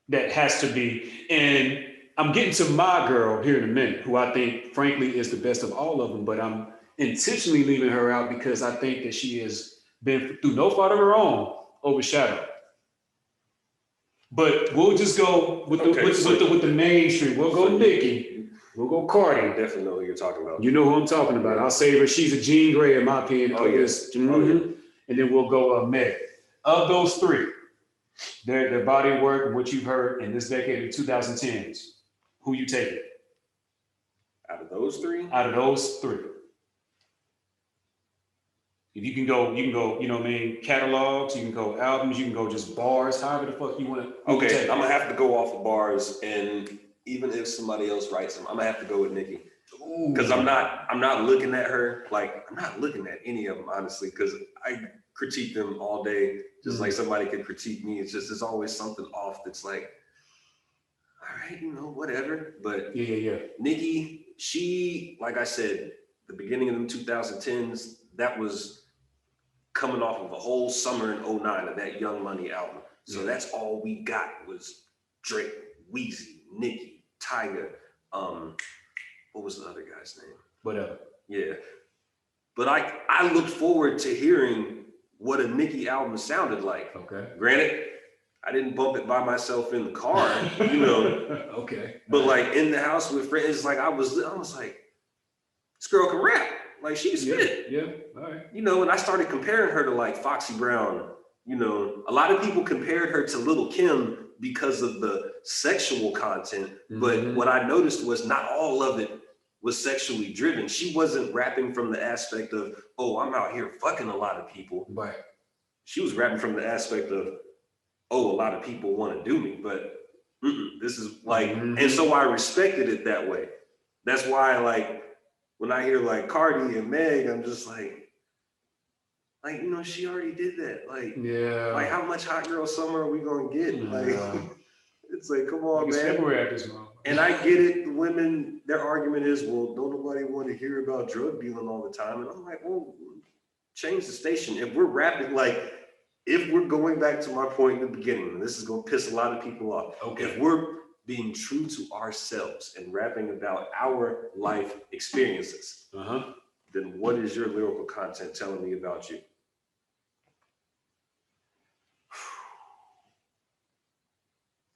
That has to be, and I'm getting to my girl here in a minute, who I think, frankly, is the best of all of them, but I'm intentionally leaving her out because I think that she has been, through no fault of her own, overshadowed. But we'll just go with the mainstream. We'll go Nikki. We'll go Cardi. I definitely know who you're talking about. You know who I'm talking about. I'll save her. She's a Jean Grey, in my opinion. Oh, yes. Mm-hmm. And then we'll go Meg. Of those three, their body of work and what you've heard in this decade of 2010s, who you taking? Out of those three? Out of those three. If you can go, catalogs, you can go albums, you can go just bars, however the fuck you want to. Okay, I'm going to have to go off of bars, and even if somebody else writes them, I'm going to have to go with Nikki. Because I'm not looking at her, like, I'm not looking at any of them, honestly, because I critique them all day, just like somebody could critique me. It's just, there's always something off that's like, all right, whatever. But yeah. Nikki, she, like I said, the beginning of them 2010s, that was coming off of a whole summer in 2009 of that Young Money album. So that's all we got was Drake, Weezy, Nicki, Tyga, what was the other guy's name? Whatever. Yeah. But I looked forward to hearing what a Nicki album sounded like. Okay. Granted, I didn't bump it by myself in the car, Okay. But like in the house with friends, like I was like, this girl can rap. Like she can spit. Yeah. All right. And I started comparing her to like Foxy Brown. A lot of people compared her to Lil' Kim because of the sexual content. Mm-hmm. But what I noticed was not all of it was sexually driven. She wasn't rapping from the aspect of, oh, I'm out here fucking a lot of people. Right. She was rapping from the aspect of, oh, a lot of people want to do me, but this is like, and so I respected it that way. That's why, like, when I hear like Cardi and Meg, I'm just like, she already did that. Like, like how much Hot Girl Summer are we gonna get? Like, it's like, come on, man. And I get it. The women, their argument is, well, don't nobody want to hear about drug dealing all the time. And I'm like, well, change the station. If we're rapping, like, if we're going back to my point in the beginning, and this is gonna piss a lot of people off. Okay. If we're being true to ourselves and rapping about our life experiences, then what is your lyrical content telling me about you?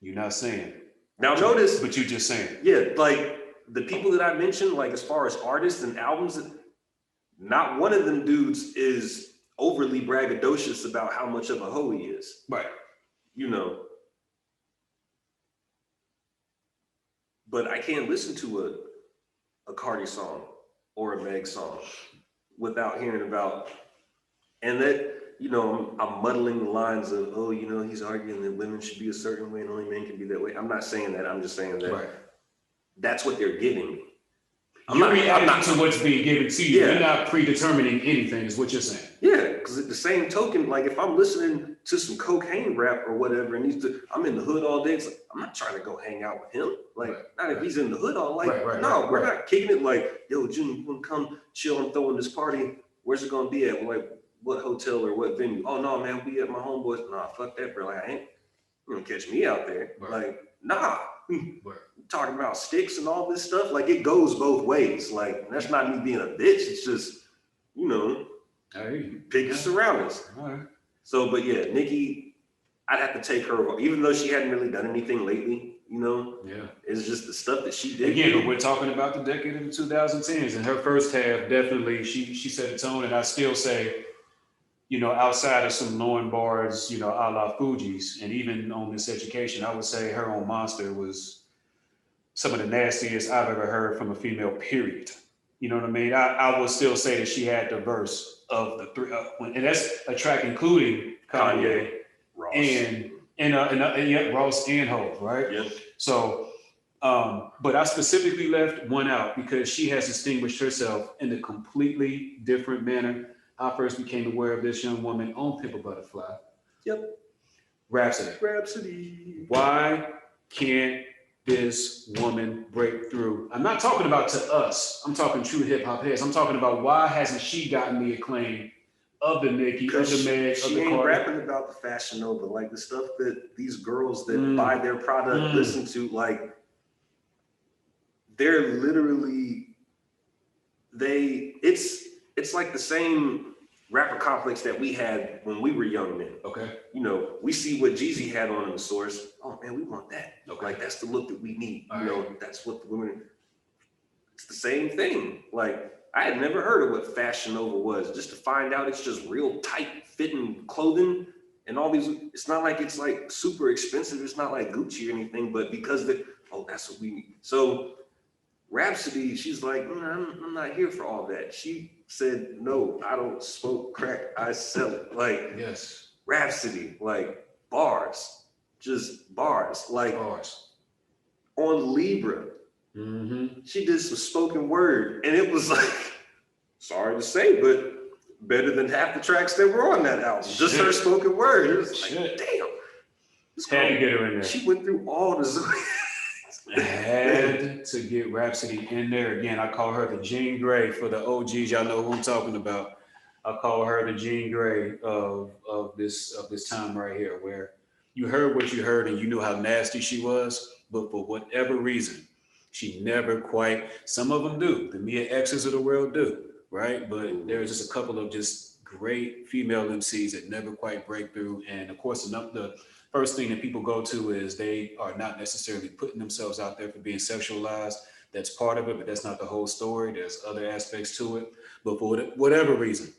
You're not saying. Now notice. But you're just saying. Yeah, like the people that I mentioned, like as far as artists and albums, not one of them dudes is overly braggadocious about how much of a hoe he is. Right. But I can't listen to a Cardi song or a Meg song without hearing about, and that, I'm muddling the lines of, oh, he's arguing that women should be a certain way and only men can be that way. I'm not saying that. I'm just saying that that's what they're giving me. You're reacting to what's being given to you. Yeah. You're not predetermining anything, is what you're saying. Yeah, because at the same token, like if I'm listening to some cocaine rap or whatever, and I'm in the hood all day. It's like, I'm not trying to go hang out with him. Like, not if he's in the hood all like, no, we're not kicking it. Like, yo, Junya, you want to come chill? I'm throwing this party. Where's it gonna be at? Like, what hotel or what venue? Oh no, man, we at my homeboys. Nah, fuck that, bro. Like, you gonna catch me out there? Like, nah. Talking about sticks and all this stuff. Like, it goes both ways. Like, that's not me being a bitch. It's just, you know, pick your surroundings. So, but yeah, Nicki, I'd have to take her, even though she hadn't really done anything lately, you know? Yeah. It's just the stuff that she did. Again, but we're talking about the decade of the 2010s, and her first half, definitely, she set a tone, and I still say, you know, outside of some Lauren bars, you know, a la Fuji's, and even on This Education, I would say her on Monster was some of the nastiest I've ever heard from a female, period. You know what I mean? I would still say that she had the verse of the three, and that's a track including Kanye, Ross. and Ross and Hov, right? Yep. So, but I specifically left one out because she has distinguished herself in a completely different manner. I first became aware of this young woman on Pimp a Butterfly. Yep. Rhapsody. Why can't this woman break through? I'm not talking about to us. I'm talking true hip hop heads. I'm talking about why hasn't she gotten the acclaim of the Nicki, of the Meg, of the She ain't Cardi? rapping about the Fashion Nova, like the stuff that these girls that buy their product listen to. Like, they're literally it's like the same rapper complex that we had when we were young men. Okay. You know, we see what Jeezy had on in the source. Oh man, we want that. Okay. Like, that's the look that we need. That's what the women. It's the same thing. Like, I had never heard of what Fashion Nova was, just to find out it's just real tight fitting clothing and all these. It's not like it's like super expensive. It's not like Gucci or anything, but because that's what we need. So Rhapsody, she's like, I'm not here for all that. She said, no, I don't smoke crack, I sell it. Like, yes, Rhapsody, like bars, just bars. Like, bars. On Libra, she did some spoken word, and it was like, sorry to say, but better than half the tracks that were on that album. Just her spoken word. It was like, damn. Had to get her in there. She went through all the had to get Rhapsody in there. Again, I call her the Jean Grey for the OGs. Y'all know who I'm talking about. I call her the Jean Grey of this time right here, where you heard what you heard and you knew how nasty she was, but for whatever reason, she never quite. Some of them do. The Mia X's of the world do, right? But there's just a couple of just great female MCs that never quite break through. And of course, the first thing that people go to is they are not necessarily putting themselves out there for being sexualized. That's part of it, but that's not the whole story. There's other aspects to it. But for whatever reason,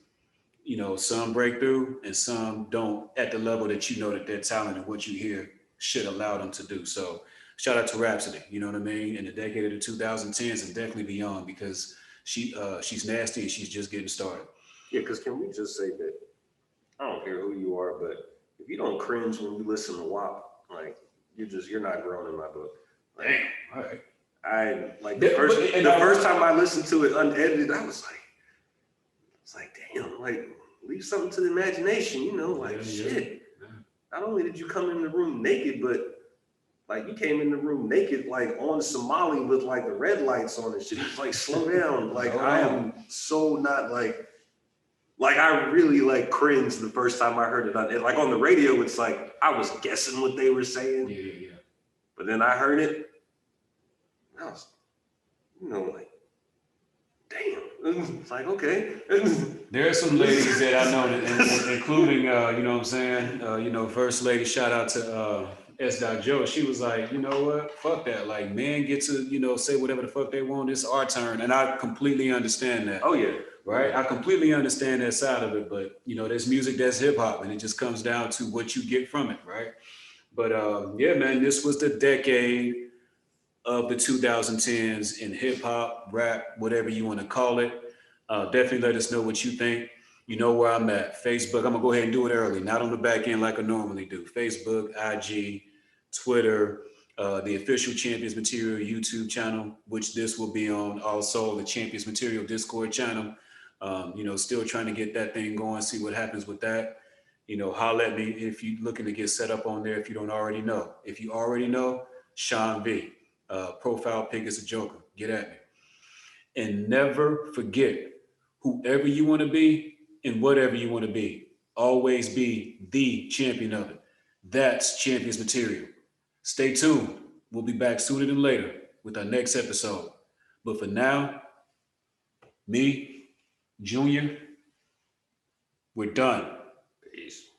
you know, some break through and some don't at the level that you know that their talent and what you hear should allow them to do. So shout out to Rhapsody, you know what I mean? In the decade of the 2010s and definitely beyond, because she's nasty and she's just getting started. Yeah, because can we just say that, I don't care who you are, but if you don't cringe when you listen to WAP, like, you're not grown in my book. Like, damn, all right. I like the first time I listened to it unedited, I was like, damn, like, leave something to the imagination, you know, like, shit. Yeah. Not only did you come in the room naked, but like, you came in the room naked, like on Somali with like the red lights on and shit. He's like, slow down. Like, I am so not like I really like cringed the first time I heard it. Like on the radio, it's like I was guessing what they were saying. Yeah. But then I heard it. I was, you know, like, damn. It's like, okay. There are some ladies that I know, including, you know what I'm saying? You know, First Lady, shout out to S. Joe. She was like, you know what? Fuck that. Like, men get to, you know, say whatever the fuck they want. It's our turn. And I completely understand that. Oh, yeah. Right? I completely understand that side of it. But, you know, there's music that's hip hop and it just comes down to what you get from it. Right? But yeah, man, this was the decade of the 2010s in hip hop, rap, whatever you want to call it. Definitely let us know what you think. You know where I'm at. Facebook, I'm gonna go ahead and do it early, not on the back end like I normally do. Facebook, IG, Twitter, the official Champions Material YouTube channel, which this will be on. Also the Champions Material Discord channel. You know, still trying to get that thing going, see what happens with that. Holler at me if you're looking to get set up on there if you don't already know. If you already know, Shawn V. Profile pic is a joker. Get at me. And never forget, whoever you want to be and whatever you want to be, always be the champion of it. That's Champions Material. Stay tuned. We'll be back sooner than later with our next episode. But for now, me, Junya, we're done. Peace.